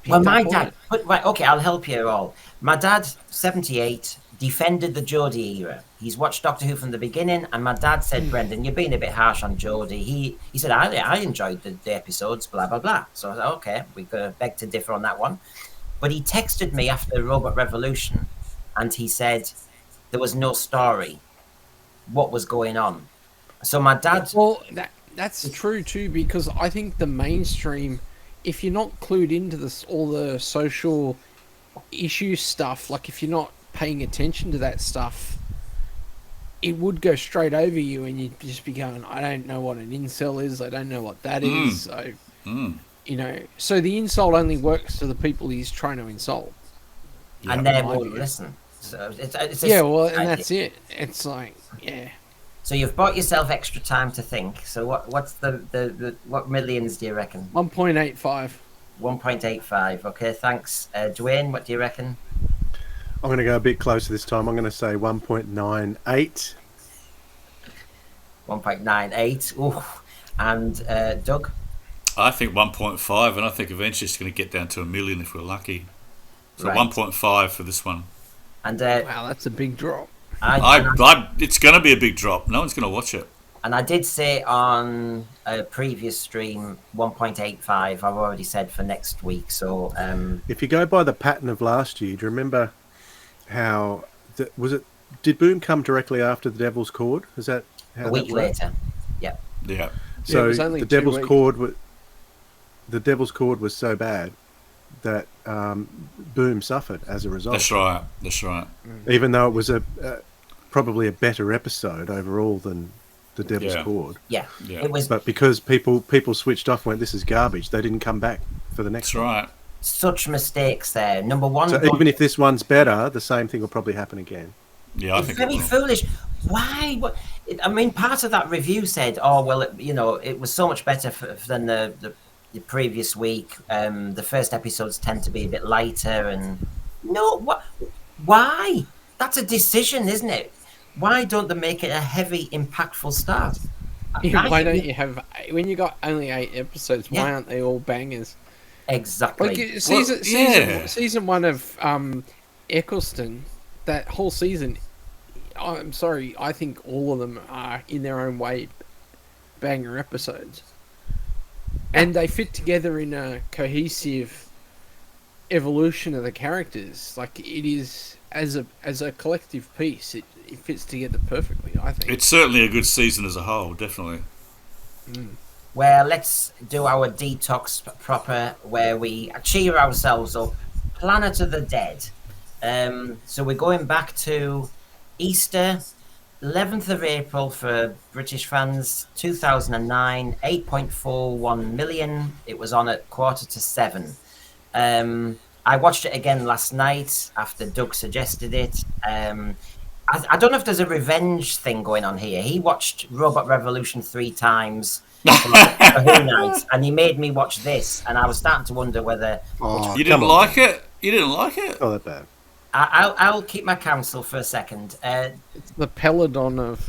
Well, my dad... Right, okay, I'll help you all. My dad, 78, defended the Jodie era. He's watched Doctor Who from the beginning, and my dad said, Brendan, you're being a bit harsh on Jodie. He said, I enjoyed the episodes, blah, blah, blah. So I said, okay, we could beg to differ on that one. But he texted me after Robot Revolution, and he said there was no story. What was going on? So my dad... Well, that's true too, because I think the mainstream, if you're not clued into this, all the social issue stuff, like if you're not paying attention to that stuff, it would go straight over you and you'd just be going, I don't know what an incel is, I don't know what that is. So, you know, so the insult only works to the people he's trying to insult. And they won't listen. So it's and that's it. It's like, yeah. So you've bought yourself extra time to think. So what's the what millions do you reckon? 1.85. 1.85. Okay, thanks. Dwayne, what do you reckon? I'm going to go a bit closer this time. I'm going to say 1.98. 1.98. Ooh. And Doug? I think 1.5, and I think eventually it's going to get down to 1 million if we're lucky. So Right. 1.5 for this one. And Wow, that's a big drop. It's going to be a big drop. No one's going to watch it. And I did say on a previous stream 1.85. I've already said for next week. So if you go by the pattern of last year, do you remember how did Boom come directly after the Devil's Cord? Is that how a week that worked? later? Yeah. Yeah. So it was only the 2 Devil's weeks. Cord was so bad that Boom suffered as a result. That's right. Even though it was probably a better episode overall than the Devil's Cord. Yeah. Yeah. It was But because people switched off and went, this is garbage, they didn't come back for the next That's one. right. such mistakes there. Number one. So even if this one's better, the same thing will probably happen again. Yeah, I It's think very it will. foolish. Why? I mean, part of that review said, "Oh well, it was so much better than the previous week. The first episodes tend to be a bit lighter." And no, what? Why? That's a decision, isn't it? Why don't they make it a heavy, impactful start? Yeah, why don't you have, when you got only 8 episodes? Why aren't they all bangers? Exactly. Like Well, season 1 of Eccleston, that whole season, I'm sorry, I think all of them are in their own way banger episodes, and they fit together in a cohesive evolution of the characters. Like, it is as a collective piece, it fits together perfectly, I think. It's certainly a good season as a whole, definitely. Well, let's do our detox proper, where we cheer ourselves up. Planet of the Dead. So we're going back to Easter, 11th of April for British fans, 2009, 8.41 million. It was on at 6:45. I watched it again last night after Doug suggested it. I don't know if there's a revenge thing going on here. He watched Robot Revolution 3 times. for Who Nights, and he made me watch this, and I was starting to wonder whether You didn't like it? You didn't like it? Not that bad. I'll keep my counsel for a second. It's the Peladon of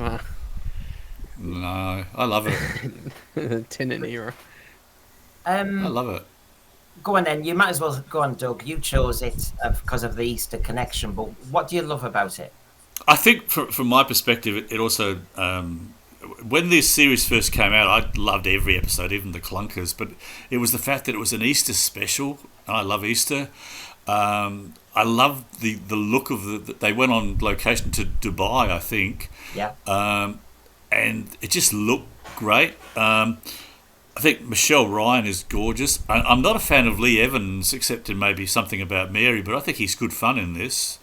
No, I love it. the Tennant era. I love it. Go on then. You might as well go on, Doug. You chose it because of the Easter connection, but what do you love about it? I think from my perspective, it also... when this series first came out, I loved every episode, even the clunkers, but it was the fact that it was an Easter special, and I love Easter. I love the look of they went on location to Dubai, I think. Yeah. And it just looked great. I think Michelle Ryan is gorgeous. I'm not a fan of Lee Evans, except in maybe Something About Mary, but I think he's good fun in this.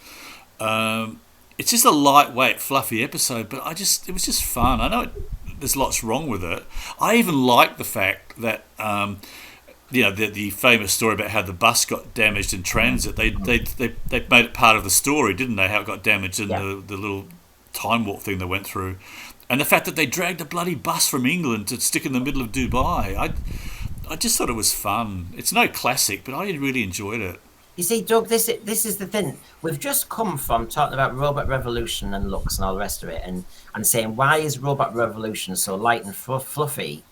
It's just a lightweight, fluffy episode, but it was just fun. I know there's lots wrong with it. I even like the fact that the famous story about how the bus got damaged in transit. They made it part of the story, didn't they? How it got damaged and the little time warp thing they went through, and the fact that they dragged a bloody bus from England to stick in the middle of Dubai. I just thought it was fun. It's no classic, but I really enjoyed it. You see, Doug, this is the thing. We've just come from talking about Robot Revolution and looks and all the rest of it, and saying, why is Robot Revolution so light and fluffy?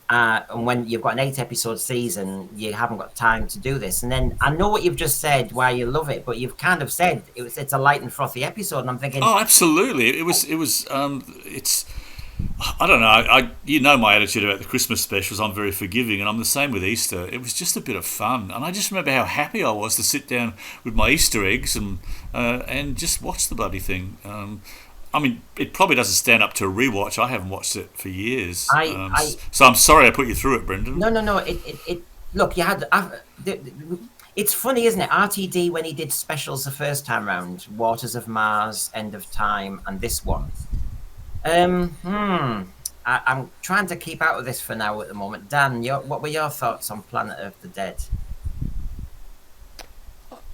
And when you've got an 8-episode season, you haven't got time to do this. And then I know what you've just said, why you love it, but you've kind of said it's a light and frothy episode. And I'm thinking, oh, absolutely, it was. It's. I don't know. You know my attitude about the Christmas specials. I'm very forgiving, and I'm the same with Easter. It was just a bit of fun, and I just remember how happy I was to sit down with my Easter eggs and just watch the bloody thing. I mean, it probably doesn't stand up to a rewatch. I haven't watched it for years, so I'm sorry I put you through it, Brendan. No. It look, you had. It's funny, isn't it? RTD, when he did specials the first time round, Waters of Mars, End of Time, and this one. I'm trying to keep out of this for now at the moment. Dan, what were your thoughts on Planet of the Dead?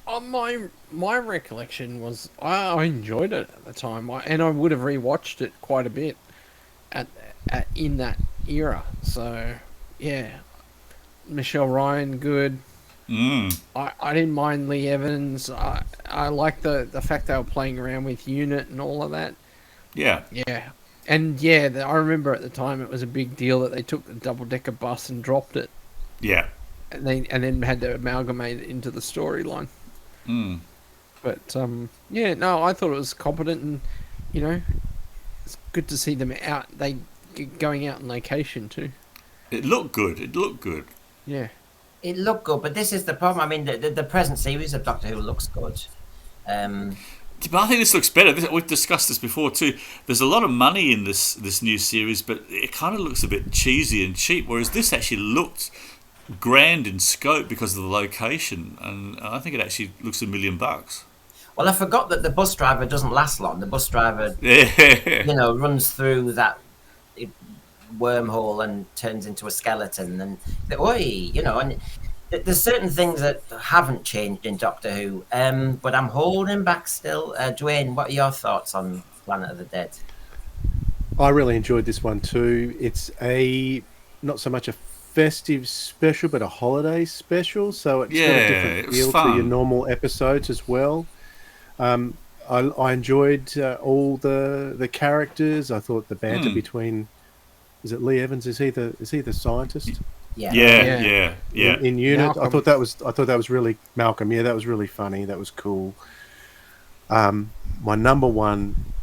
My recollection was I enjoyed it at the time, and I would have rewatched it quite a bit in that era. So yeah, Michelle Ryan, good. I didn't mind Lee Evans. I like the fact they were playing around with Unit and all of that. Yeah. And I remember at the time it was a big deal that they took the double-decker bus and dropped it. Yeah. And then had to amalgamate it into the storyline. But I thought it was competent, and it's good to see them out. They going out on location too. It looked good. Yeah. It looked good, but this is the problem. I mean, the present series of Doctor Who looks good. But I think this looks better. We've discussed this before too. There's a lot of money in this new series, but it kind of looks a bit cheesy and cheap, whereas this actually looked grand in scope because of the location, and I think it actually looks $1 million. Well, I forgot that the bus driver doesn't last long. The bus driver, runs through that wormhole and turns into a skeleton, and and there's certain things that haven't changed in Doctor Who, but I'm holding back still. Dwayne, what are your thoughts on Planet of the Dead? I really enjoyed this one too. It's not so much a festive special, but a holiday special, so it's got a different feel to your normal episodes as well. I enjoyed all the characters. I thought the banter between, is it Lee Evans? Is he the scientist? Yeah. In Unit, Malcolm. I thought that was really Malcolm. Yeah, that was really funny. That was cool. My number one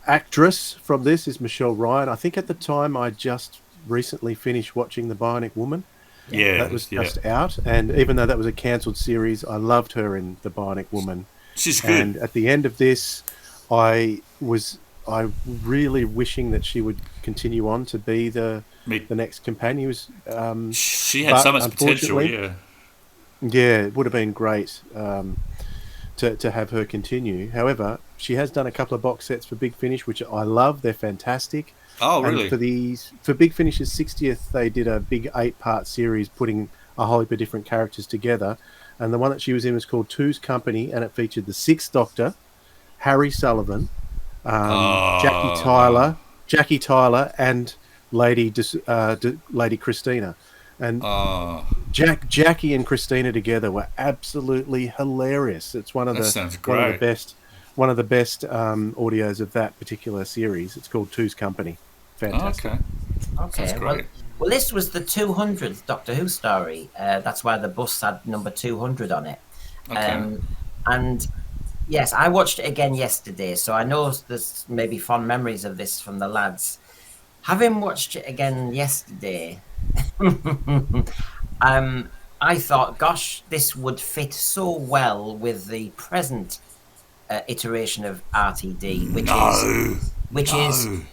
actress from this is Michelle Ryan. I think at the time I just recently finished watching The Bionic Woman. That was just out, and even though that was a cancelled series, I loved her in The Bionic Woman. She's good. And at the end of this, I really wishing that she would continue on to be the next companion. She had so much potential. Yeah, it would have been great to have her continue. However, she has done a couple of box sets for Big Finish, which I love. They're fantastic. Oh, really? And for Big Finish's 60th, they did a big 8-part series putting a whole heap of different characters together. And the one that she was in was called Two's Company, and it featured the Sixth Doctor, Harry Sullivan, Jackie Tyler, and Lady Christina, and Oh, Jackie and Christina together were absolutely hilarious. It's that sounds one of the great. best audios of that particular series. It's called Two's Company. Fantastic. Okay, sounds Okay, great. well, this was the 200th Doctor Who story. That's why the bus had number 200 on it. Okay. And yes, I watched it again yesterday, so I know there's maybe fond memories of this from the lads. Having watched it again yesterday, I thought, gosh, this would fit so well with the present iteration of RTD, No.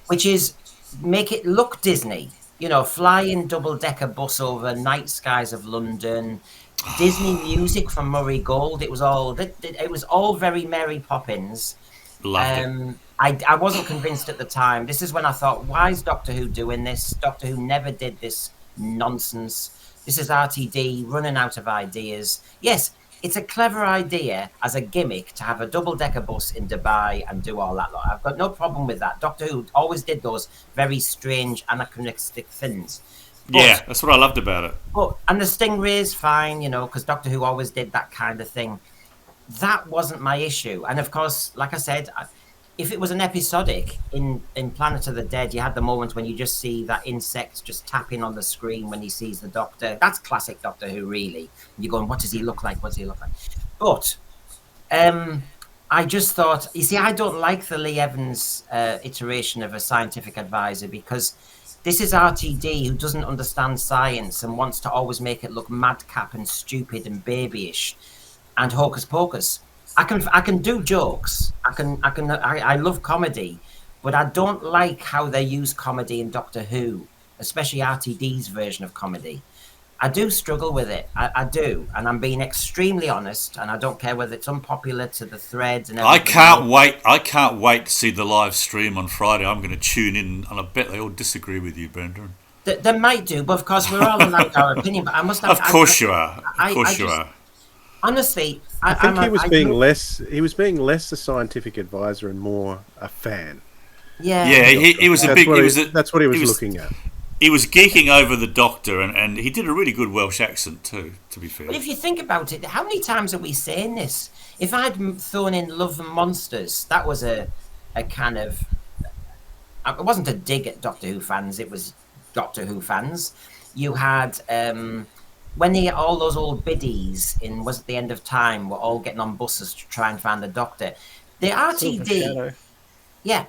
which is make it look Disney. You know, flying double-decker bus over night skies of London, Disney music from Murray Gold. It was all very Mary Poppins. Loved it. I wasn't convinced at the time. This is when I thought, why is Doctor Who doing this? Doctor Who never did this nonsense. This is RTD running out of ideas. Yes, it's a clever idea as a gimmick to have a double-decker bus in Dubai and do all that lot. I've got no problem with that. Doctor Who always did those very strange, anachronistic things. Yeah, that's what I loved about it. And the Stingray's fine, you know, because Doctor Who always did that kind of thing. That wasn't my issue. And of course, like I said, if it was an episodic in Planet of the Dead, you had the moment when you just see that insect just tapping on the screen when he sees the Doctor. That's classic Doctor Who, really. You're going, what does he look like? What does he look like? But I just thought, you see, I don't like the Lee Evans iteration of a scientific advisor, because this is RTD, who doesn't understand science and wants to always make it look madcap and stupid and babyish and hocus pocus. I can do jokes. I love comedy, but I don't like how they use comedy in Doctor Who, especially RTD's version of comedy. I do struggle with it. I do, and I'm being extremely honest. And I don't care whether it's unpopular to the threads and I everything. can't wait. I can't wait to see the live stream on Friday. I'm going to tune in, and I bet they all disagree with you, Brendan. They might do, but of course we're all allowed our opinion. But I must have. Of course you are. Of course you are. Honestly, I think he was being less. He was being less a scientific advisor and more a fan. Yeah. Yeah, he was a big. That's what he was looking at. He was geeking over the Doctor, and he did a really good Welsh accent too, to be fair. But if you think about it, how many times are we saying this? If I'd thrown in Love and Monsters, that was a kind of... It wasn't a dig at Doctor Who fans, it was Doctor Who fans. You had... when all those old biddies in Was It the End of Time were all getting on buses to try and find the Doctor. The RTD... Yeah.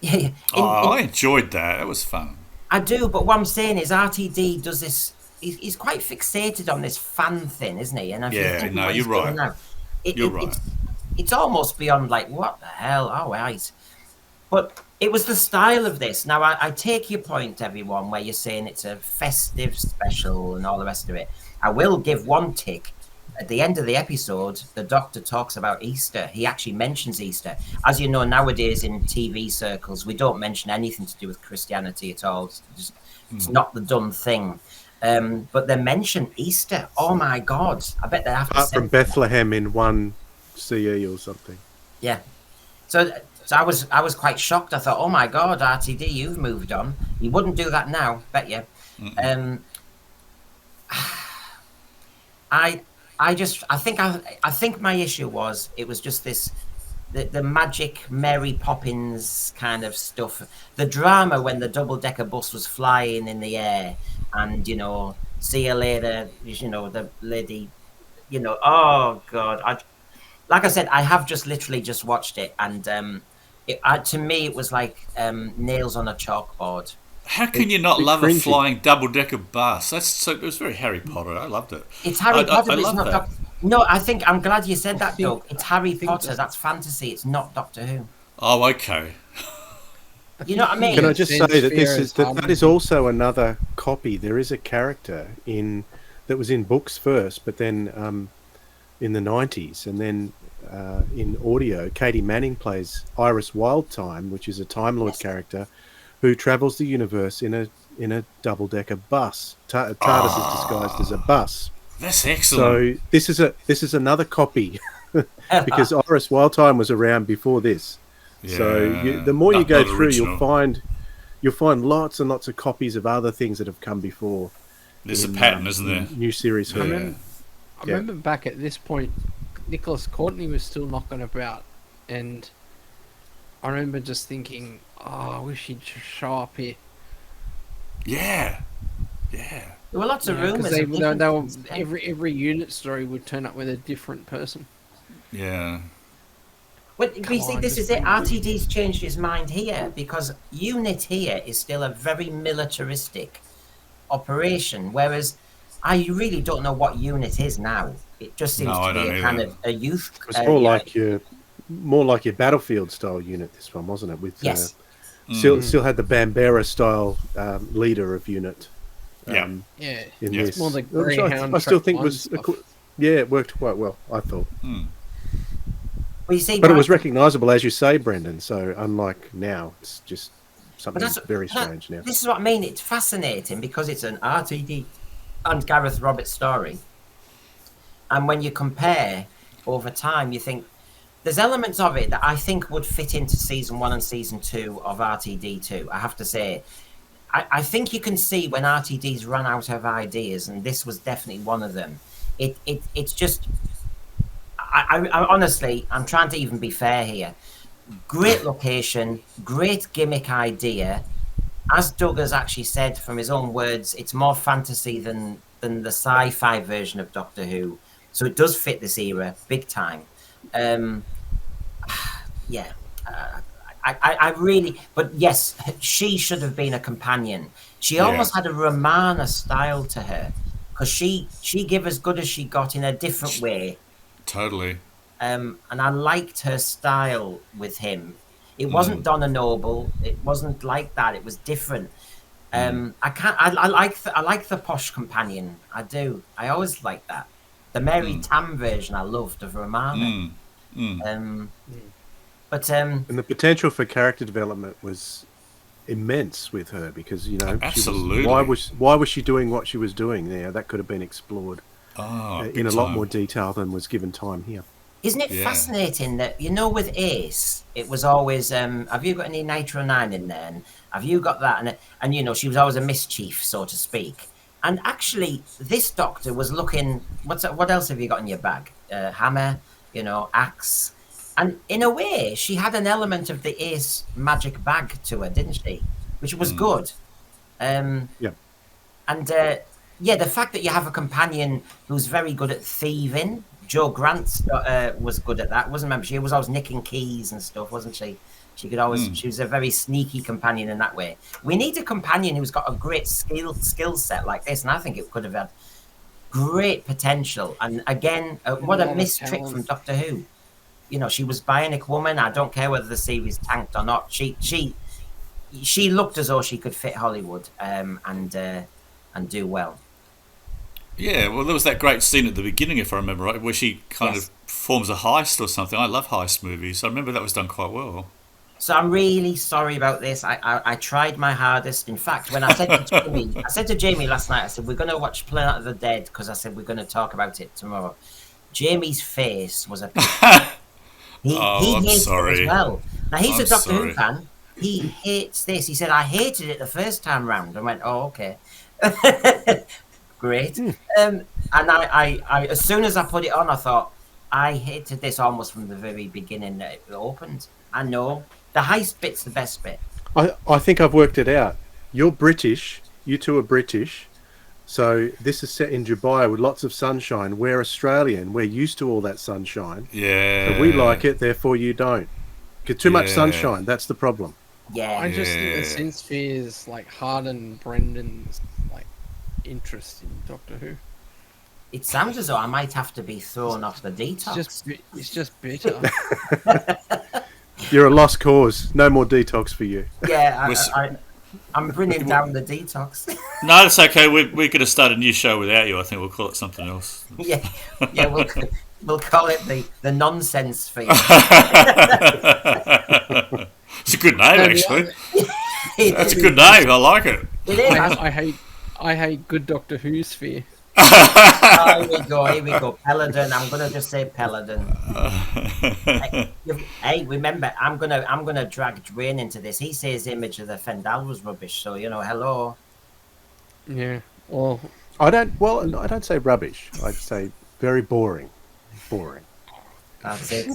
I enjoyed that. That was fun. I do, but what I'm saying is RTD does this. He's quite fixated on this fan thing, isn't he? And you're right. You're right. It's almost beyond like, what the hell? Oh, right. But it was the style of this. Now, I take your point, everyone, where you're saying it's a festive special and all the rest of it. I will give one tick. At the end of the episode, the Doctor talks about Easter. He actually mentions Easter. As you know, nowadays in TV circles, we don't mention anything to do with Christianity at all. It's not the done thing. But they mention Easter. Oh my God! I bet they have to. Apart from Bethlehem in 1 CE or something. Yeah. So I was quite shocked. I thought, oh my God, RTD, you've moved on. You wouldn't do that now, bet you. I think my issue was it was just this the magic Mary Poppins kind of stuff. The drama when the double-decker bus was flying in the air and, you know, see you later, you know, the lady, you know, oh God. Like I said, I have just literally just watched it, and to me it was like nails on a chalkboard. How can you not love a flying double-decker bus? It was very Harry Potter. I loved it. It's Harry Potter. I love that. No, I'm glad you said that, Doug. It's Harry Potter. That's fantasy. It's not Doctor Who. Oh, okay. You know what I mean? Can I just say that that is also another copy. There is a character that was in books first, but then in the 90s, and then in audio, Katie Manning plays Iris Wildtime, which is a Time Lord character who travels the universe in a double-decker bus. TARDIS is disguised as a bus. That's excellent. So this is another copy because Iris Wildtime was around before this. Yeah, so the more you go through, original. you'll find lots and lots of copies of other things that have come before. There's a pattern, isn't there? New series. I Yeah. remember back at this point, Nicholas Courtney was still knocking about, and I remember just thinking, oh, I wish he'd show up here. Yeah. There were lots of Because rumours. they were, every unit story would turn up with a different person. Yeah. Well, you see, on, this just is it. leave it. RTD's changed his mind here because Unit here is still a very militaristic operation, whereas I really don't know what Unit is now. It just seems No, I to be don't a kind either. of a youth. It was more like your battlefield style unit. This one, wasn't it? With Yes. still had the Bambera style leader of unit. Yeah. Yeah. In Yeah. this, More the which Greyhound I still Track think One was stuff. it worked quite well. I thought, Well, you see, but it was recognisable, as you say, Brendan. So unlike now, it's just something that's- very that- strange now. This is what I mean. It's fascinating because it's an RTD and Gareth Roberts story. And when you compare over time, you think there's elements of it that I think would fit into season 1 and season 2 of RTD2. I have to say, I think you can see when RTD's run out of ideas, and this was definitely one of them. It's just, I honestly, I'm trying to even be fair here. Great location, great gimmick idea. As Doug has actually said from his own words, it's more fantasy than the sci-fi version of Doctor Who. So it does fit this era big time. I really, but yes, she should have been a companion. She almost had a Romana style to her because she gave as good as she got in a different way. Totally. And I liked her style with him. It wasn't Donna Noble. It wasn't like that. It was different. I like the posh companion. I do. I always like that. The Mary Tam version I loved of Romana. And the potential for character development was immense with her because Absolutely. why was she doing what she was doing there? That could have been explored in a lot more detail than was given time here. Isn't it fascinating that, with Ace, it was always, have you got any Nitro 9 in there? And have you got that? And she was always a mischief, so to speak. And actually, this Doctor was looking, what else have you got in your bag? Hammer, axe. And in a way, she had an element of the Ace magic bag to her, didn't she? Which was good. And the fact that you have a companion who's very good at thieving. Jo Grant was good at that, wasn't she? She was always nicking keys and stuff, wasn't she? She could always. She was a very sneaky companion in that way. We need a companion who's got a great skill set like this, and I think it could have had great potential. And again, what a missed trick from Doctor Who. She was Bionic Woman. I don't care whether the series tanked or not. She looked as though she could fit Hollywood and do well. Yeah, well, there was that great scene at the beginning, if I remember right, where she kind of forms a heist or something. I love heist movies. I remember that was done quite well. So I'm really sorry about this. I tried my hardest. In fact, when I said to Jamie last night, I said, we're going to watch Planet of the Dead because I said we're going to talk about it tomorrow. Jamie's face was a... He hates it as well. Now, he's a Doctor Who fan. He hates this. He said, I hated it the first time round. I went, oh, okay. Great. And I as soon as I put it on, I thought, I hated this almost from the very beginning that it opened. I know. The heist bit's the best bit. I think I've worked it out. You're British. You two are British. So this is set in Dubai with lots of sunshine. We're Australian. We're used to all that sunshine. Yeah. So we like it, therefore you don't. Get too much sunshine. That's the problem. Yeah. I just think the Sin Spheres harden Brendan's interest in Doctor Who. It sounds as though I might have to be thrown off the detox. It's just bitter. You're a lost cause. No more detox for you. Yeah, I'm bringing down the detox. No, that's okay. We're going to start a new show without you. I think we'll call it something else. Yeah, we'll call it the nonsense feed. It's a good name, actually. That's a good name. I like it. It is. I hate good Doctor Who sphere. Oh, here we go. Peladon. I'm gonna just say Peladon. Hey, remember, I'm gonna drag Dwayne into this. He says image of the Fendal was rubbish, so hello. Yeah. Well, I don't say rubbish. I say very boring. Boring. That's it.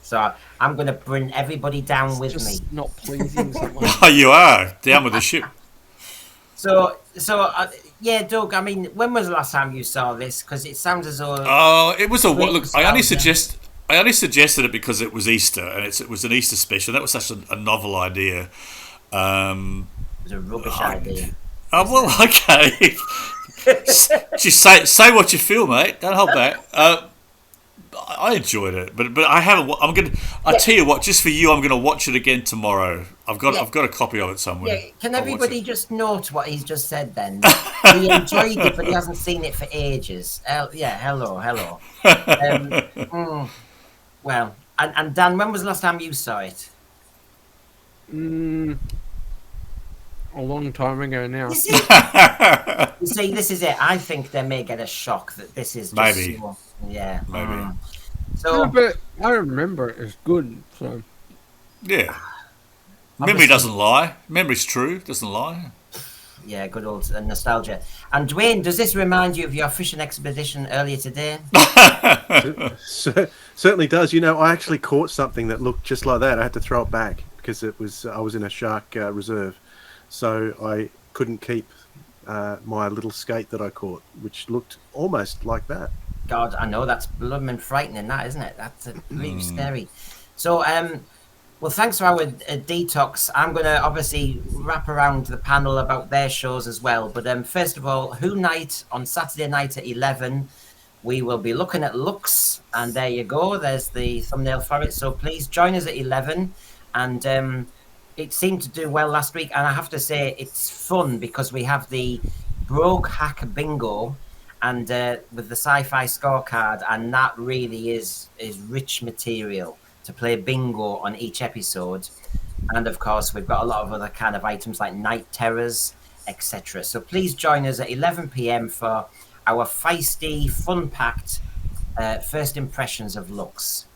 So I'm gonna bring everybody down with me. just not pleasing someone. Oh, you are down with the ship. So yeah, Doug. I mean, when was the last time you saw this? Because it sounds as though. Oh, it was a look. I only nostalgia. suggested it because it was Easter and it was an Easter special. That was such a novel idea. It was a rubbish idea. Oh well, okay. Just say what you feel, mate. Don't hold back. I enjoyed it, but I haven't. I tell you what, just for you, I'm gonna watch it again tomorrow. I've got a copy of it somewhere. Yeah, can everybody just note what he's just said then? He enjoyed it, but he hasn't seen it for ages. Hello. Well, and Dan, when was the last time you saw it? A long time ago now. You see, this is it. I think they may get a shock that this is just Maybe. Yeah. Maybe. So, No, but I remember it was good. So Yeah. Memory doesn't lie. Memory's true. Doesn't lie. yeah, good old nostalgia. And Dwayne, does this remind you of your fishing expedition earlier today? Certainly does. I actually caught something that looked just like that. I had to throw it back because I was in a shark reserve, so I couldn't keep my little skate that I caught, which looked almost like that. God, I know that's blooming frightening, that isn't it? That's really scary. So, well, thanks to our detox, I'm going to obviously wrap around the panel about their shows as well. But first of all, Who Night on Saturday night at 11. We will be looking at Lux, and there you go. There's the thumbnail for it. So please join us at 11. And it seemed to do well last week, and I have to say it's fun because we have the Broke Hack Bingo. And with the sci-fi scorecard, and that really is rich material to play bingo on each episode. And of course, we've got a lot of other kind of items like night terrors, etc. So please join us at 11 p.m. for our feisty, fun-packed first impressions of Lux.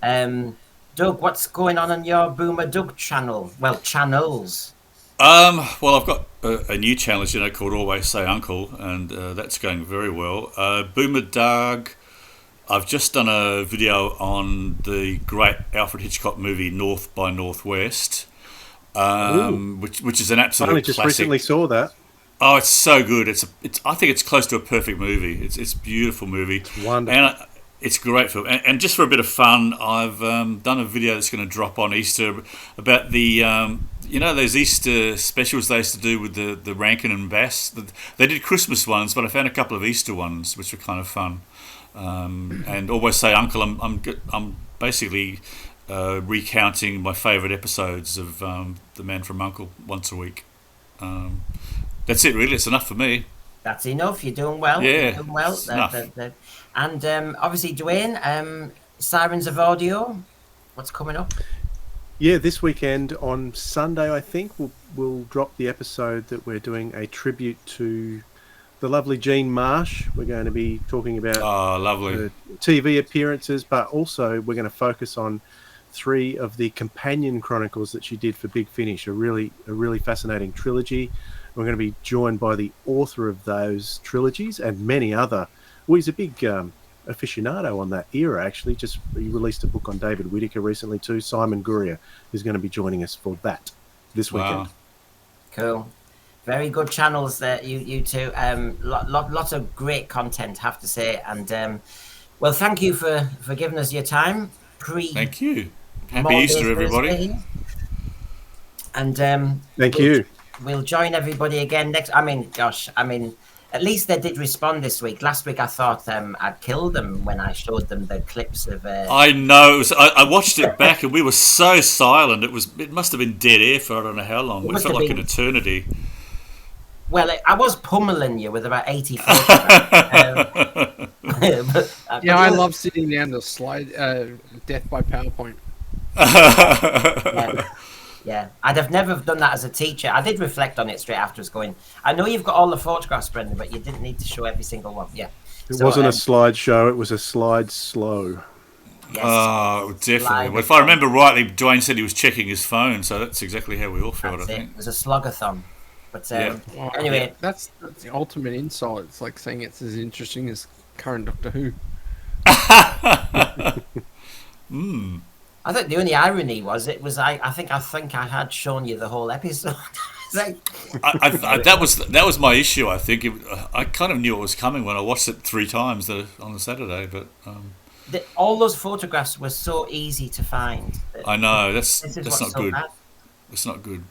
Doug, what's going on your Boomer Doug channel? Well, channels. Well, I've got a new channel, as you know, called Always Say Uncle, and that's going very well. Boomer Doug, I've just done a video on the great Alfred Hitchcock movie North by Northwest, which is an absolute I only just classic. recently saw that. Oh, it's so good. I think it's close to a perfect movie. It's a beautiful movie. It's wonderful. And it's a great film. And just for a bit of fun, I've done a video that's going to drop on Easter about the those Easter specials they used to do with the Rankin and Bass. They did Christmas ones, but I found a couple of Easter ones which were kind of fun. And Always Say Uncle. I'm basically recounting my favourite episodes of The Man from U.N.C.L.E. once a week. That's it, really. It's enough for me. That's enough. You're doing well. Yeah, You're doing well. And obviously, Dwayne, Sirens of Audio, what's coming up? Yeah, this weekend on Sunday, I think, we'll drop the episode that we're doing a tribute to the lovely Jean Marsh. We're going to be talking about lovely TV appearances, but also we're going to focus on 3 of the companion chronicles that she did for Big Finish, a really fascinating trilogy. We're going to be joined by the author of those trilogies and many other. Well, he's a big aficionado on that era, actually. He released a book on David Whittaker recently too. Simon Gurrier is going to be joining us for that this weekend. Wow. Cool. Very good channels there, you two. Lots of great content, have to say. And well, thank you for giving us your time. Thank you. Happy Easter, everybody. And thank you. We'll join everybody again next. At least they did respond this week. Last week, I thought I'd killed them when I showed them the clips of. I know. I watched it back, and we were so silent. It must have been dead air for I don't know how long. It felt like an eternity. Well, I was pummeling you with about 84. I love sitting down to slide Death by PowerPoint. Yeah, I'd have never done that as a teacher. I did reflect on it straight afterwards, going, I know you've got all the photographs, Brendan, but you didn't need to show every single one. Yeah. It wasn't a slideshow, it was a slide slow. Yes. Oh, definitely. Live Well, if I remember rightly, Dwayne said he was checking his phone, so that's exactly how we all felt, That's I it. think. It was a slogathon. But Yeah. anyway, That's the ultimate insight. It's like saying it's as interesting as current Doctor Who. I think the only irony was I think I had shown you the whole episode. It's like, that was my issue. I think I kind of knew it was coming when I watched it 3 times on the Saturday, but all those photographs were so easy to find. I know that's This is not what's so good. bad. It's not good.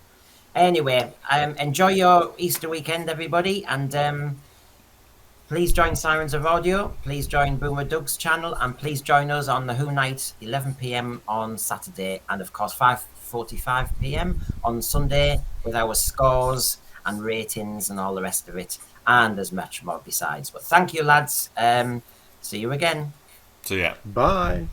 Anyway, enjoy your Easter weekend, everybody, and please join Sirens of Audio. Please join Boomer Doug's channel, and please join us on the Who Night, 11 p.m. on Saturday, and of course 5:45 p.m. on Sunday with our scores and ratings and all the rest of it, and there's much more besides. But thank you, lads. See you again. So yeah. Bye.